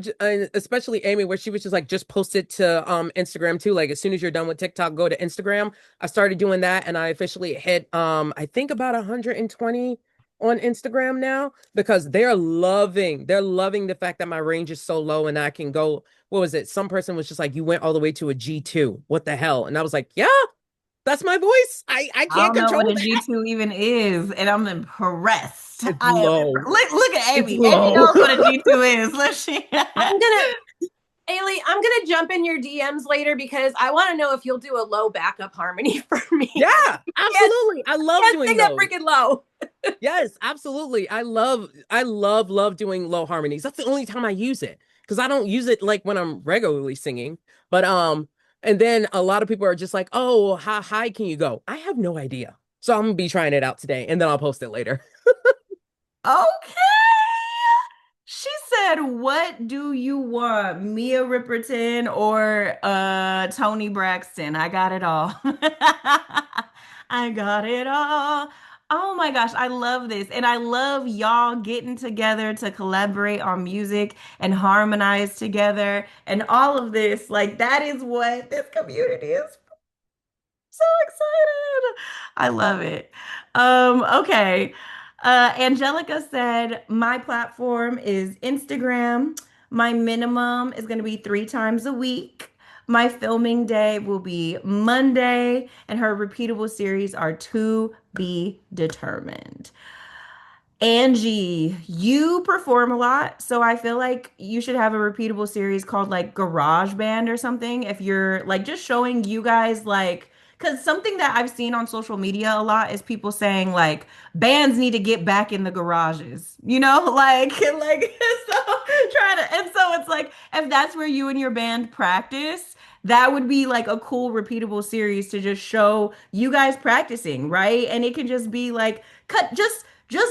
especially Amy, where she was just like, just post it to Instagram too. Like as soon as you're done with TikTok, go to Instagram. I started doing that, and I officially hit I think about 120 on Instagram now because they're loving the fact that my range is so low and I can go. What was it? Some person was just like, you went all the way to a G2. What the hell? And I was like, yeah, that's my voice. I I can't don't know what control a that. G2 even is, and I'm impressed. It's I am low. impressed. Look at It's Amy. Amy low. knows what a G2 is. Look, she I'm gonna Ailey, I'm gonna jump in your DMs later because I want to know if you'll do a low backup harmony for me. Yeah, Can't, absolutely. I love can't doing sing that those. freaking low. Yes, absolutely. I love doing low harmonies. That's the only time I use it because I don't use it like when I'm regularly singing. But and then a lot of people are just like, "Oh, how high can you go?" I have no idea. So I'm gonna be trying it out today, and then I'll post it later. Okay. She said, "What do you want? Mia Ripperton or Tony Braxton? I got it all." I got it all. Oh my gosh, I love this. And I love y'all getting together to collaborate on music and harmonize together and all of this. Like that is what this community is. So excited. I love it. Okay. Angelica said, my platform is Instagram. My minimum is going to be 3 times a week. My filming day will be Monday, and her repeatable series are to be determined. Angie, you perform a lot, so I feel like you should have a repeatable series called like Garage Band or something. If you're like just showing you guys like, because something that I've seen on social media a lot is people saying like bands need to get back in the garages, like so trying to, and so it's like if that's where you and your band practice, that would be like a cool repeatable series to just show you guys practicing, right? And it can just be like cut just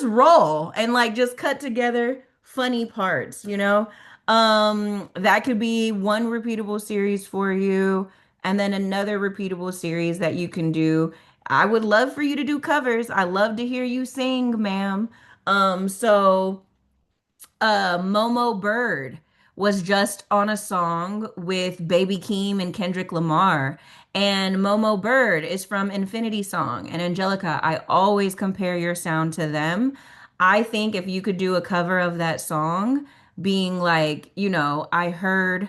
roll and like just cut together funny parts, that could be one repeatable series for you and then another repeatable series that you can do. I would love for you to do covers. I love to hear you sing, ma'am. So Momo Bird, was just on a song with Baby Keem and Kendrick Lamar. And Momo Bird is from Infinity Song. And Angelica, I always compare your sound to them. I think if you could do a cover of that song, being like, I heard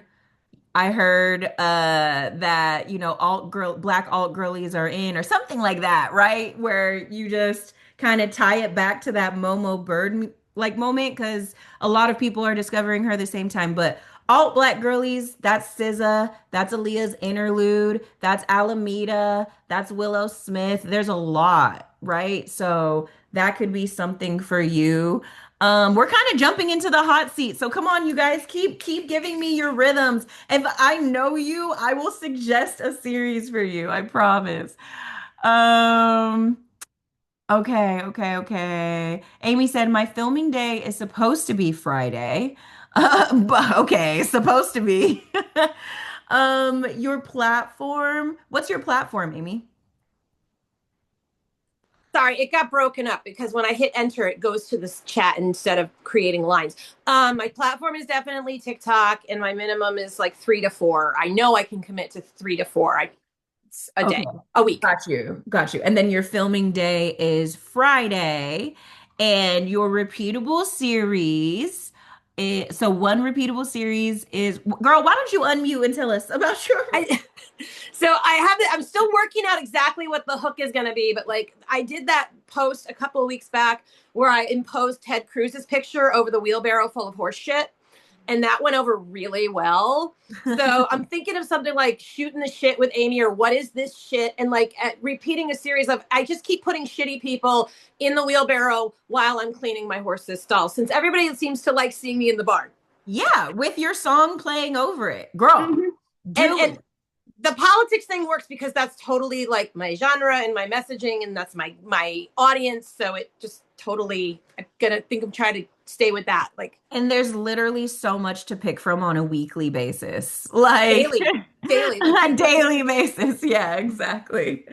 that, alt girl black alt girlies are in or something like that, right? Where you just kind of tie it back to that Momo Bird like moment because a lot of people are discovering her at the same time. But alt black girlies, that's SZA, that's Aaliyah's interlude, that's Alameda, that's Willow Smith. There's a lot, right? So that could be something for you. We're kind of jumping into the hot seat. So come on, you guys, keep giving me your rhythms. If I know you, I will suggest a series for you. I promise. Um, okay. Amy said my filming day is supposed to be Friday. But okay, supposed to be. Your platform. What's your platform, Amy? Sorry, it got broken up because when I hit enter, it goes to this chat instead of creating lines. My platform is definitely TikTok, and my minimum is like 3 to 4. I know I can commit to 3 to 4 a Okay. day, a week. Got you. And then your filming day is Friday, and your repeatable series so one repeatable series is, girl, why don't you unmute and tell us about your So I'm still working out exactly what the hook is going to be, but like I did that post a couple of weeks back where I imposed Ted Cruz's picture over the wheelbarrow full of horse shit. And that went over really well. So I'm thinking of something like shooting the shit with Amy or what is this shit? And like repeating a series of, I just keep putting shitty people in the wheelbarrow while I'm cleaning my horse's stall since everybody seems to like seeing me in the barn. Yeah, with your song playing over it. Girl, and the politics thing works because that's totally like my genre and my messaging and that's my audience. So it just totally, I'm trying to stay with that. Like, and there's literally so much to pick from on a weekly basis. Like daily. On a daily basis. Yeah, exactly.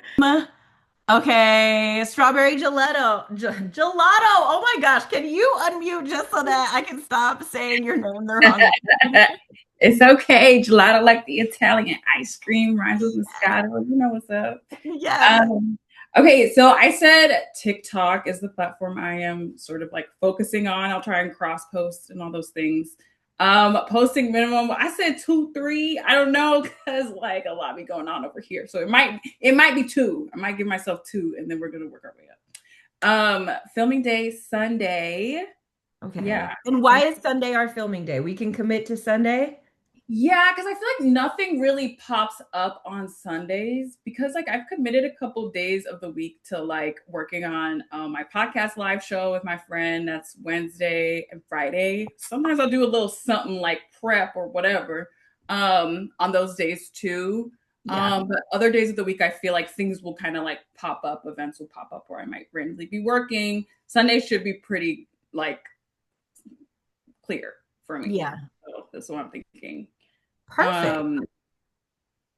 Okay, strawberry gelato. Gelato. Oh my gosh, can you unmute just so that I can stop saying your name the wrong way? It's okay. Gelato like the Italian ice cream rhymes with Moscato. You know what's up. Yeah. Okay, so I said TikTok is the platform I am sort of like focusing on. I'll try and cross post and all those things. Posting minimum, I said 2, 3. I don't know because like a lot be going on over here. So it might be 2. I might give myself 2, and then we're gonna work our way up. Filming day Sunday. Okay. Yeah. And why is Sunday our filming day? We can commit to Sunday? Yeah, because I feel like nothing really pops up on Sundays because like I've committed a couple days of the week to like working on my podcast live show with my friend. That's Wednesday and Friday. Sometimes I'll do a little something like prep or whatever on those days too. Yeah. But other days of the week, I feel like things will kind of like pop up, events will pop up where I might randomly be working. Sunday should be pretty like clear for me. Yeah. So that's what I'm thinking. Perfect.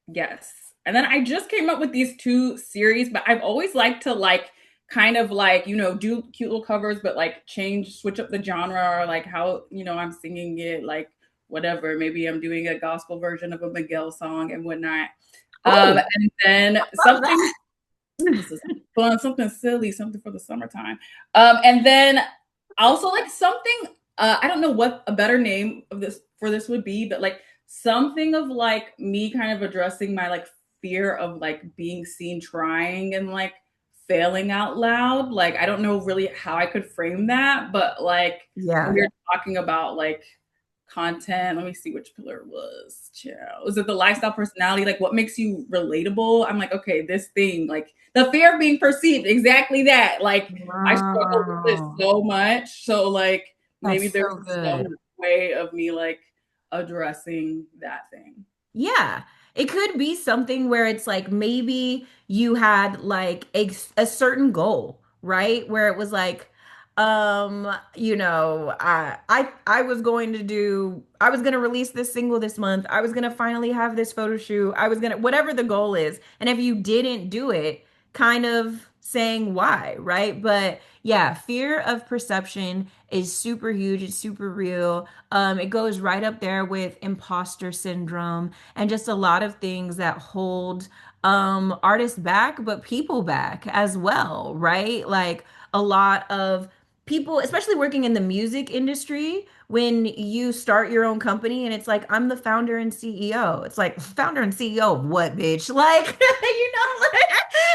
Yes. And then I just came up with these 2 series, but I've always liked to like kind of like, do cute little covers, but like switch up the genre or like how, I'm singing it, like whatever. Maybe I'm doing a gospel version of a Miguel song and whatnot. And then something fun, something silly, something for the summertime. And then also like something, I don't know what a better name of this would be, but like something of like me kind of addressing my like fear of like being seen trying and like failing out loud. Like I don't know really how I could frame that, but like Yeah. when we're talking about like content, let me see which pillar it was. Was it the lifestyle personality? Like what makes you relatable? I'm like, okay, this thing, like the fear of being perceived, exactly that. Like I struggle with this so much. So like maybe there's some way of me like addressing that thing. Yeah. It could be something where it's like maybe you had like a certain goal, right? Where it was like, I was going to release this single this month. I was going to finally have this photo shoot. I was going to, whatever the goal is. And if you didn't do it, kind of saying why, right? But yeah, fear of perception is super huge. It's super real. It goes right up there with imposter syndrome and just a lot of things that hold artists back, but people back as well, right? Like a lot of people, especially working in the music industry, when you start your own company and it's like, I'm the founder and CEO. It's like, founder and CEO of what, bitch? Like, like, and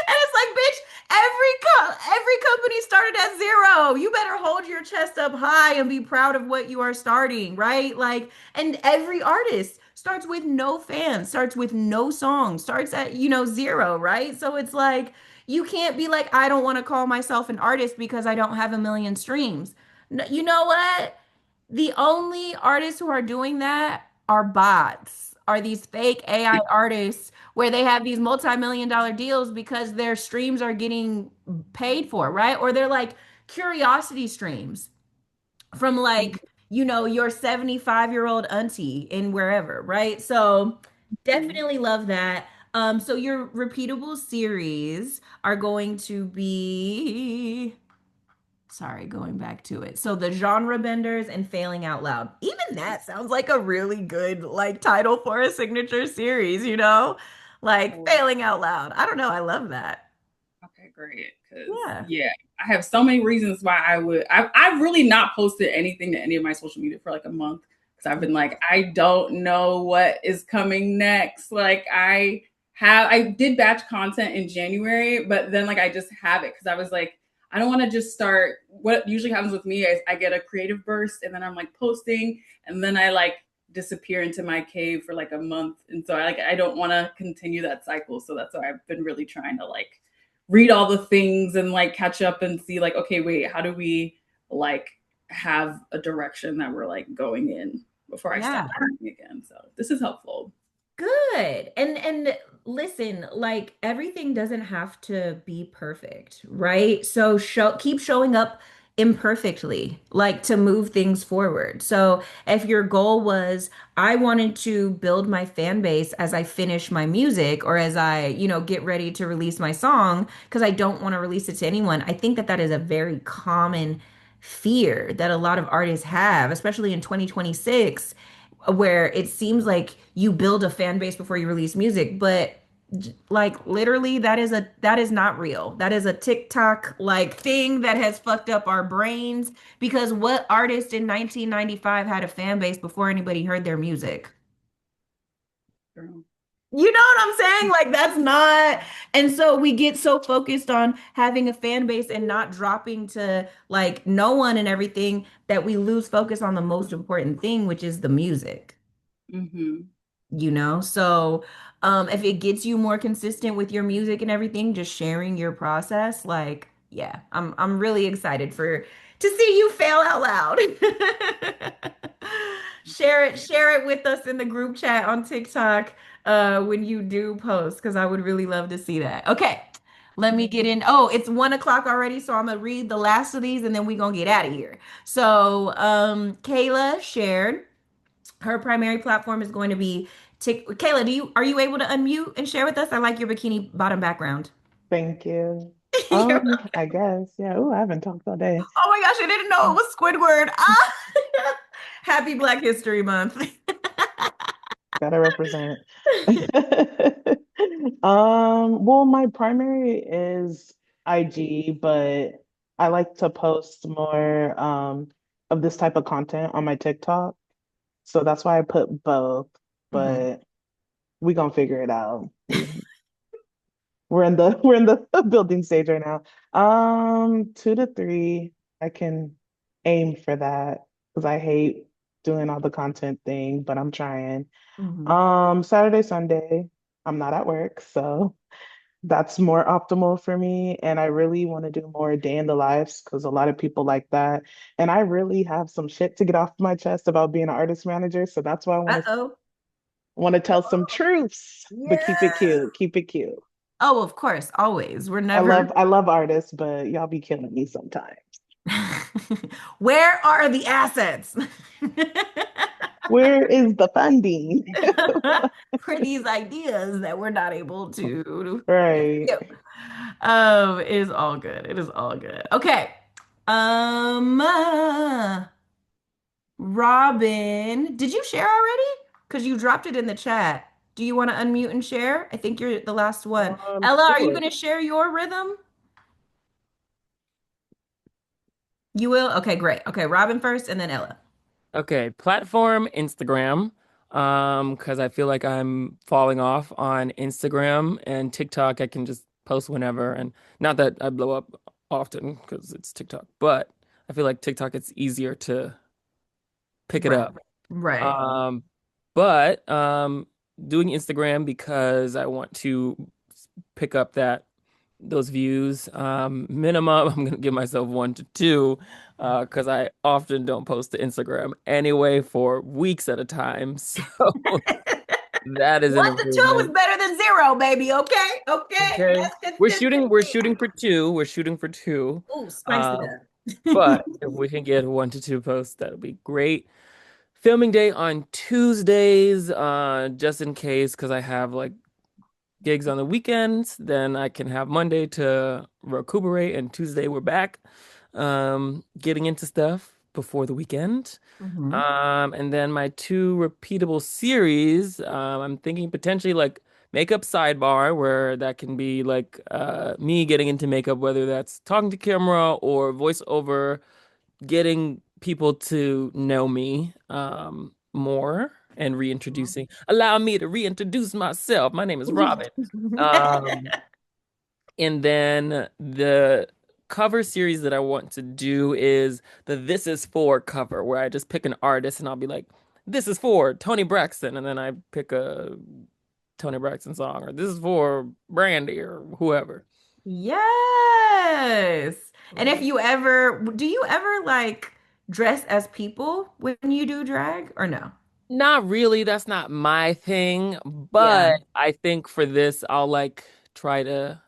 it's like, bitch, every company started at zero. You better hold your chest up high and be proud of what you are starting, right? Like, and every artist starts with no fans, starts with no songs, starts at, zero, right? So it's like, you can't be like, I don't want to call myself an artist because I don't have a million streams. You know what? The only artists who are doing that are bots, are these fake AI artists where they have these multi-million dollar deals because their streams are getting paid for, right? Or they're like curiosity streams from like, your 75-year-old auntie in wherever, right? So definitely love that. So your repeatable series are going to be, sorry, going back to it. So the genre benders and failing out loud. Even that sounds like a really good like title for a signature series, Like failing out loud. I don't know. I love that. Okay, great. Because Yeah. yeah, I have so many reasons why I've really not posted anything to any of my social media for like a month because I've been like, I don't know what is coming next. Like I did batch content in January, but then like I just have it because I was like, I don't want to just start. What usually happens with me is I get a creative burst and then I'm like posting and then I like disappear into my cave for like a month. And so I don't want to continue that cycle. So that's why I've been really trying to like read all the things and like catch up and see like, okay, wait, how do we like have a direction that we're like going in before I stop learning again? So this is helpful. Good. And listen, like everything doesn't have to be perfect, right? So keep showing up imperfectly, like to move things forward. So if your goal was I wanted to build my fan base as I finish my music or as I, get ready to release my song because I don't want to release it to anyone, I think that that is a very common fear that a lot of artists have, especially in 2026 where it seems like you build a fan base before you release music, but like literally that is not real. That is a TikTok like thing that has fucked up our brains because what artist in 1995 had a fan base before anybody heard their music? True. You know what I'm saying? Like that's not, and so we get so focused on having a fan base and not dropping to like no one and everything that we lose focus on the most important thing, which is the music. Mm-hmm. So if it gets you more consistent with your music and everything, just sharing your process, like, yeah, I'm really excited to see you fail out loud. Share it with us in the group chat on TikTok when you do post, because I would really love to see that. Okay. Let me get in. Oh, it's 1 o'clock already, so I'm gonna read the last of these and then we're gonna get out of here. So Kayla shared her primary platform is going to be Kayla, are you able to unmute and share with us? I like your bikini bottom background. Thank you. You're welcome. I guess, yeah. Oh, I haven't talked all day. Oh my gosh, I didn't know it was Squidward. Ah! Happy Black History Month. Gotta represent. Well, my primary is IG, but I like to post more of this type of content on my TikTok. So that's why I put both, Mhm. but we gonna figure it out. We're in the building stage right now. 2 to 3, I can aim for that because I hate doing all the content thing, but I'm trying. Mhm. Saturday, Sunday, I'm not at work, so that's more optimal for me. And I really want to do more day in the lives because a lot of people like that. And I really have some shit to get off my chest about being an artist manager. So that's why I Uh-oh. want to tell some truths, but keep it Yeah. cute. Keep it cute. Oh, of course, always. We're I never. love I love artists, but y'all be killing me sometimes. Where are the assets? Where is the funding? For these ideas that we're not able to. Right. It is all good. It is all good. Okay. Robin, did you share already? Because you dropped it in the chat. Do you want to unmute and share? I think you're the last one. Ella, are you Sure. going to share your rhythm? You will? Okay, great. Okay, Robin first and then Ella. Okay, platform Instagram. Because I feel like I'm falling off on Instagram and TikTok. I can just post whenever, and not that I blow up often because it's TikTok, but I feel like TikTok it's easier to pick it Right. up. Right. Um, but doing Instagram because I want to pick up that those views. Minimum, I'm gonna give myself 1 to 2, because I often don't post to Instagram anyway for weeks at a time. So that is an 1 to 2 is improvement. better than 0, baby. Okay. Okay. Okay. That's We're consistency. shooting for 2. We're shooting for 2. Oh, spice it Um, up. but if we can get 1 to 2 posts, that would be great. Filming day on Tuesdays, just in case, because I have like gigs on the weekends. Then I can have Monday to recuperate, and Tuesday we're back, getting into stuff before the weekend. Mhm. And then my 2 repeatable series, I'm thinking potentially like makeup sidebar, where that can be like me getting into makeup, whether that's talking to camera or voiceover, getting people to know me more and reintroducing. Allow me to reintroduce myself. My name is Robin. Um, and then the cover series that I want to do is the This Is For cover, where I just pick an artist and I'll be like, this is for Tony Braxton. And then I pick a Tony Braxton song, or this is for Brandy or whoever. Yes. And if you ever, do you ever like dress as people when you do drag or no? Not really. That's not my thing. Yeah. But I think for this, I'll like try to,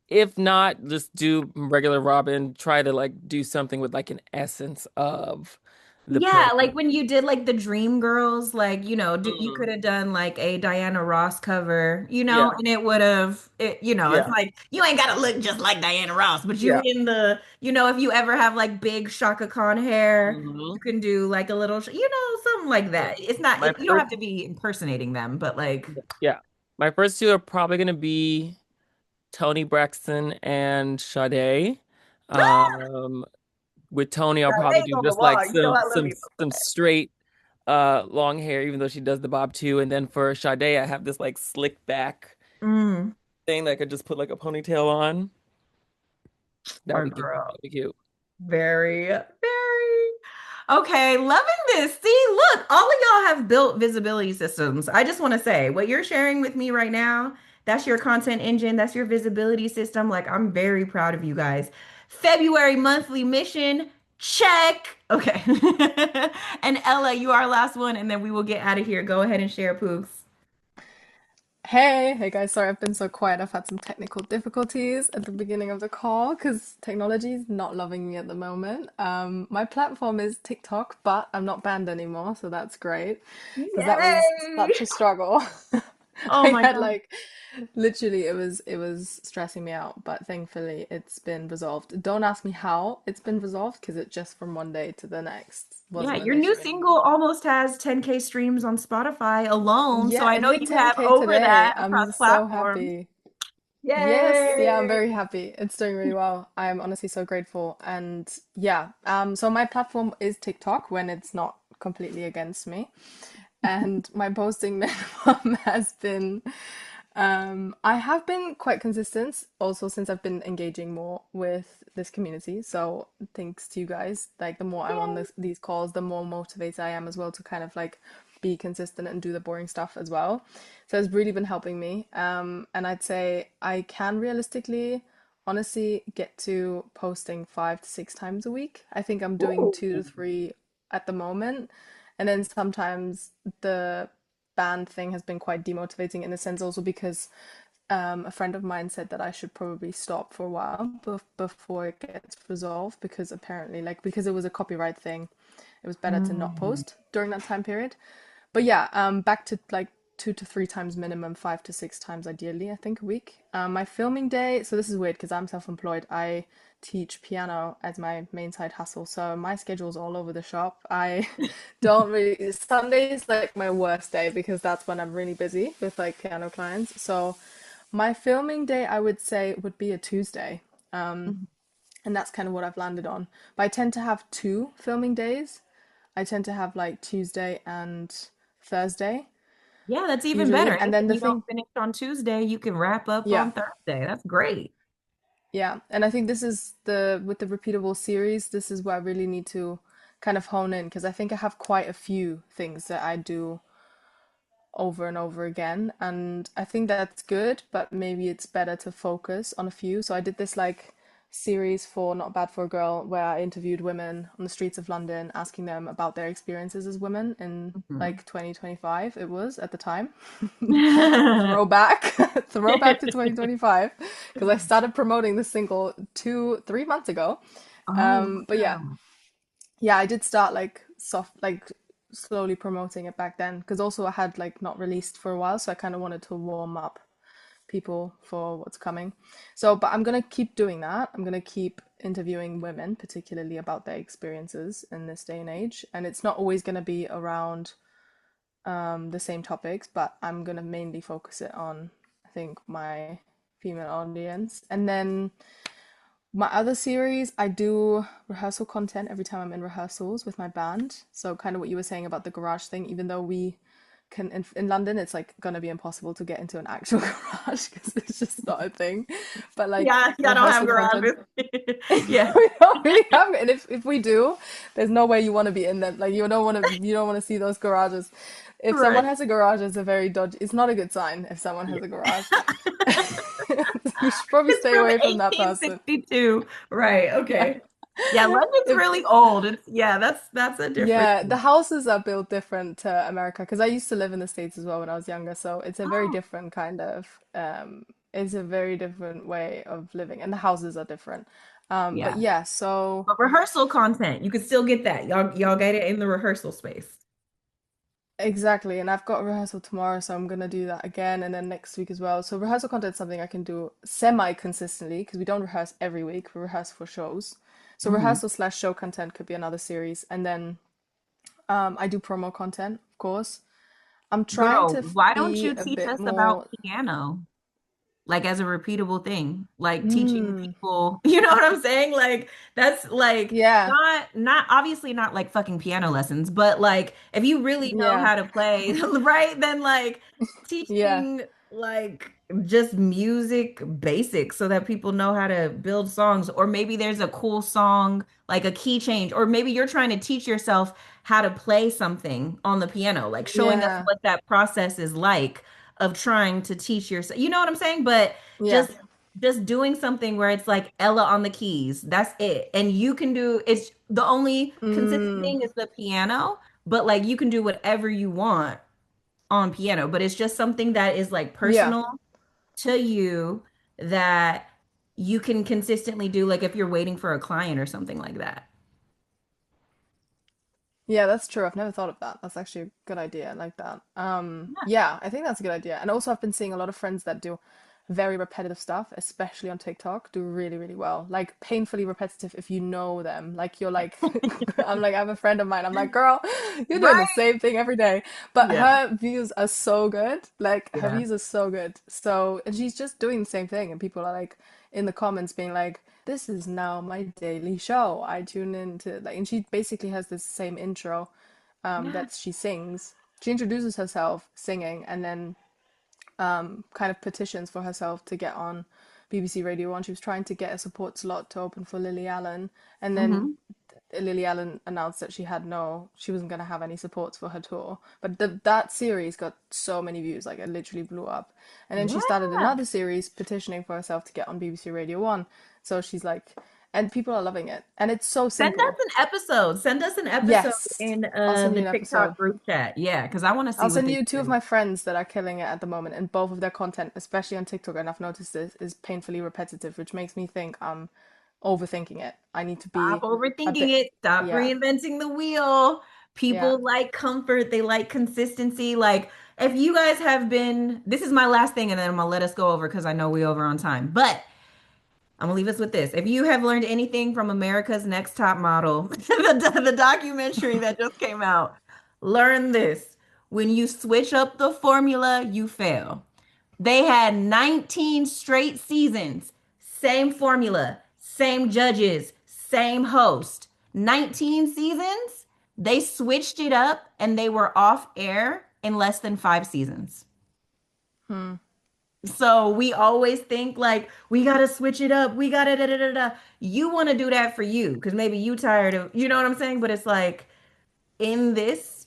if not just do regular Robin, try to like do something with like an essence of the Yeah, like person. when you did like the Dream Girls, like, you could Mm, have done like a Diana Ross cover, yeah, and it would have, it's yeah, like you ain't gotta look just like Diana Ross, but you yeah. in the, if you ever have like big Shaka Khan hair, Hmm. you can do like a little, something like that. It's not, My you don't first, have to be impersonating them, but like, yeah, my first 2 are probably gonna be Tony Braxton and Sade. Um, with Tony, I'll probably Sade's do on the just like wall. You know I love you. some straight long hair, even though she does the bob too. And then for Sade, I have this like slick back Mm, thing that I could just put like a ponytail on. That would our be cute. That girl. would be cute. Very, very. Okay, loving this. See, look, all of y'all have built visibility systems. I just want to say what you're sharing with me right now, that's your content engine, that's your visibility system. Like, I'm very proud of you guys. February monthly mission, check. Okay. And Ella, you are our last one, and then we will get out of here. Go ahead and share, Pooks. Hey guys, sorry I've been so quiet. I've had some technical difficulties at the beginning of the call because technology is not loving me at the moment. My platform is TikTok, but I'm not banned anymore, so that's great because that was Yay! such a struggle. Oh I my had God. like literally it was stressing me out, but thankfully it's been resolved. Don't ask me how it's been resolved because it just from one day to the next Yeah, wasn't an your new issue single anymore. almost has 10K streams on Spotify alone. So Yeah, I it know hit you have 10K over today. that across I'm so platforms. happy. Yes, yeah, I'm Yay! very happy. It's doing really well. I'm honestly so grateful. And yeah, so my platform is TikTok when it's not completely against me. And my posting minimum has been, I have been quite consistent also since I've been engaging more with this community. So thanks to you guys, like the more I'm on these calls, the more motivated I am as well to kind of like be consistent and do the boring stuff as well. So it's really been helping me. And I'd say I can realistically, honestly, get to posting 5 to 6 times a week. I think I'm doing Ooh. 2 to 3 at the moment. And then sometimes the band thing has been quite demotivating in a sense also because a friend of mine said that I should probably stop for a while before it gets resolved because apparently like because it was a copyright thing, it was better to not Mm. post during that time period. But yeah, back to like 2 to 3 times minimum, 5 to 6 times ideally, I think, a week. My filming day, so this is weird because I'm self-employed. I teach piano as my main side hustle, so my schedule's all over the shop. I don't really, Sunday is like my worst day because that's when I'm really busy with like piano clients. So my filming day, I would say, would be a Tuesday. Mhm. And that's kind of what I've landed on. But I tend to have two filming days. I tend to have like Tuesday and Thursday Yeah, that's even better. usually. And then Anything the you don't thing, finish on Tuesday, you can wrap up yeah, on Thursday. That's great. yeah. And I think this is the with the repeatable series, this is where I really need to kind of hone in because I think I have quite a few things that I do over and over again. And I think that's good, but maybe it's better to focus on a few. So I did this like series for Not Bad for a Girl where I interviewed women on the streets of London, asking them about their experiences as women in Mhm. like 2025, it was at the time. Throwback, throwback to 2025, because I started promoting this single 3 months ago. Oh, But yeah, wow. yeah, I did start like slowly promoting it back then because also I had like not released for a while, so I kind of wanted to warm up people for what's coming. So, but I'm gonna keep doing that. I'm gonna keep interviewing women, particularly about their experiences in this day and age, and it's not always gonna be around the same topics, but I'm gonna mainly focus it on, I think, my female audience, and then my other series, I do rehearsal content every time I'm in rehearsals with my band. So kind of what you were saying about the garage thing, even though we can in London, it's like gonna be impossible to get into an actual garage because it's just not a thing. But like Yeah, y'all don't have rehearsal content, garages. Yeah, we don't really have it. And if we do, there's no way you want to be in them. Like you don't want to see those garages. If someone right. has a garage, it's a very dodgy. It's not a good sign if someone Yeah. has a garage. You should probably It's stay from away from that person. 1862. Right. Yeah. Okay. Yeah, London's If really old. It's yeah, that's a different Yeah, the thing. houses are built different to America because I used to live in the States as well when I was younger, so it's a very Oh, different kind of it's a very different way of living and the houses are different. But yeah. yeah, so But rehearsal content, you could still get that. Y'all get it in the rehearsal space. exactly, and I've got rehearsal tomorrow, so I'm gonna do that again and then next week as well. So rehearsal content is something I can do semi-consistently because we don't rehearse every week, we rehearse for shows. So Hmm. rehearsal slash show content could be another series, and then I do promo content, of course. I'm trying Girl, to why don't be you a teach bit us about more. piano? Like as a repeatable thing, like teaching Mm, people, you know what I'm saying? Like that's like yeah, not obviously not like fucking piano lessons, but like if you really know yeah, how to play, right, then like yeah, teaching like just music basics so that people know how to build songs, or maybe there's a cool song, like a key change, or maybe you're trying to teach yourself how to play something on the piano, like showing us yeah, what that process is like of trying to teach yourself. You know what I'm saying? But yeah, just just doing something where it's like Ella on the keys. That's it. And you can do it's the only consistent mm, thing is the piano, but like you can do whatever you want on piano, but it's just something that is like yeah, personal to you that you can consistently do like if you're waiting for a client or something like that. yeah. That's true. I've never thought of that. That's actually a good idea. I like that. Yeah, I think that's a good idea. And also, I've been seeing a lot of friends that do very repetitive stuff, especially on TikTok, do really, really well. Like painfully repetitive if you know them. Like you're like, I'm like, I have a friend of mine. I'm like, girl, you're doing the Right? same thing every day. But Yeah. her views are so good. Like her Yeah. views are so good. So, and she's just doing the same thing. And people are like in the comments being like, this is now my daily show. I tune into like, and she basically has this same intro Yeah. that she sings. She introduces herself singing and then kind of petitions for herself to get on BBC Radio 1. She was trying to get a support slot to open for Lily Allen, and then Hmm. Lily Allen announced that she wasn't going to have any supports for her tour. But that series got so many views, like it literally blew up. And then she started Yeah. another series petitioning for herself to get on BBC Radio 1. So she's like, and people are loving it. And it's so Send us simple. an episode. Send us an episode Yes, in I'll send you the an TikTok episode. group chat. Yeah, because I want to see I'll what send they you two of do. my friends that are killing it at the moment, and both of their content, especially on TikTok, and I've noticed this, is painfully repetitive, which makes me think I'm overthinking it. I need to Stop be a overthinking bit, it. Stop yeah, reinventing the wheel. yeah, People like comfort. They like consistency. Like, if you guys have been, this is my last thing, and then I'm gonna let us go over because I know we over on time. But I'm gonna leave us with this. If you have learned anything from America's Next Top Model, the documentary that just came out, learn this. When you switch up the formula, you fail. They had 19 straight seasons, same formula, same judges, same host. 19 seasons, they switched it up and they were off air in less than 5 seasons. Hmm. So we always think like we gotta switch it up. We gotta da da da da. You want to do that for you because maybe you tired of, you know what I'm saying? But it's like in this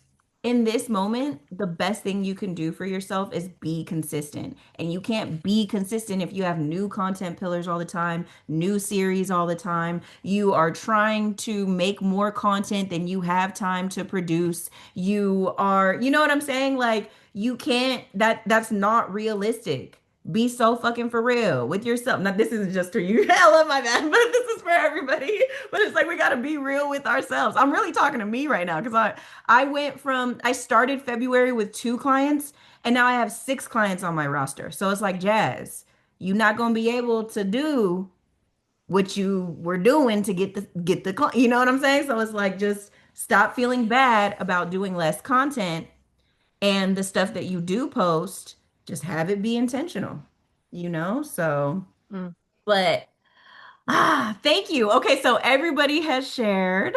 moment, the best thing you can do for yourself is be consistent. And you can't be consistent if you have new content pillars all the time, new series all the time. You are trying to make more content than you have time to produce. You are, you know what I'm saying? Like you can't, that's not realistic. Be so fucking for real with yourself. Now, this isn't just for you. I love my man, but this is for everybody. But it's like we gotta be real with ourselves. I'm really talking to me right now because I started February with 2 clients and now I have 6 clients on my roster. So it's like, Jazz, you're not gonna be able to do what you were doing to get the you know what I'm saying? So it's like just stop feeling bad about doing less content and the stuff that you do post, just have it be intentional, you know? So, Mm. but thank you. Okay, so everybody has shared.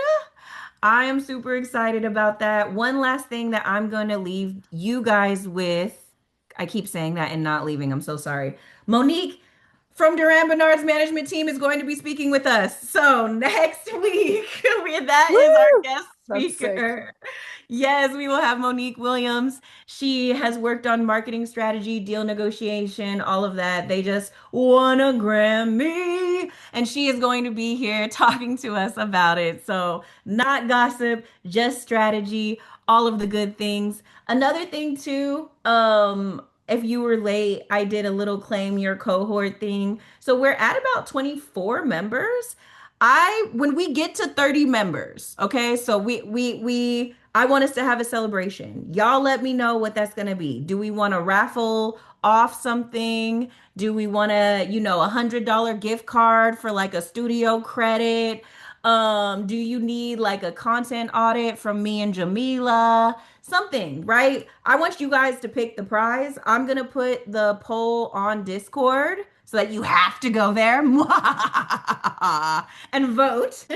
I am super excited about that. One last thing that I'm going to leave you guys with. I keep saying that and not leaving. I'm so sorry. Monique from Duran Bernard's management team is going to be speaking with us. So next week, that is our Woo! guest That's sick. speaker. Yes, we will have Monique Williams. She has worked on marketing strategy, deal negotiation, all of that. They just won a Grammy, and she is going to be here talking to us about it. So, not gossip, just strategy, all of the good things. Another thing too, if you were late, I did a little claim your cohort thing. So we're at about 24 members. When we get to 30 members, okay? So I want us to have a celebration. Y'all let me know what that's gonna be. Do we want to raffle off something? Do we want to, $100 gift card for like a studio credit? Do you need like a content audit from me and Jamila? Something, right? I want you guys to pick the prize. I'm gonna put the poll on Discord so that you have to go there and vote.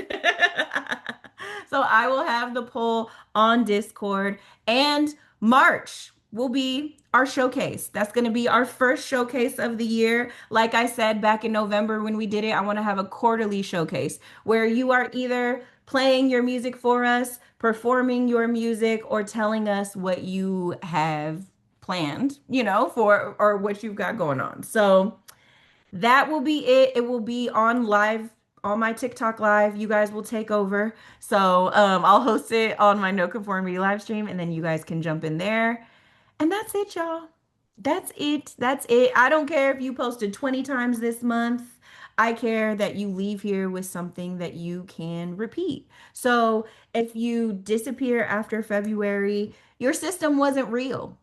So I will have the poll on Discord, and March will be our showcase. That's going to be our first showcase of the year. Like I said back in November when we did it, I want to have a quarterly showcase where you are either playing your music for us, performing your music, or telling us what you have planned, for or what you've got going on. So that will be it. It will be on live on my TikTok live. You guys will take over. So I'll host it on my No Conformity live stream, and then you guys can jump in there. And that's it, y'all. That's it. That's it. I don't care if you posted 20 times this month. I care that you leave here with something that you can repeat. So if you disappear after February, your system wasn't real.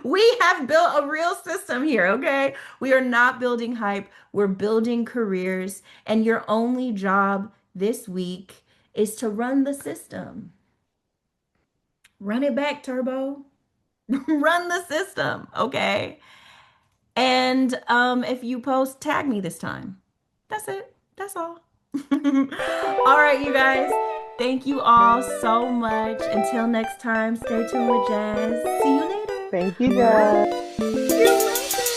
We have built a real system here, okay? We are not building hype. We're building careers. And your only job this week is to run the system. Run it back, Turbo. Run the system, okay? And if you post, tag me this time. That's it. That's all. All right, you guys. Thank you all so much. Until next time, stay tuned with Jazz. See you later. Thank you, guys. You're welcome.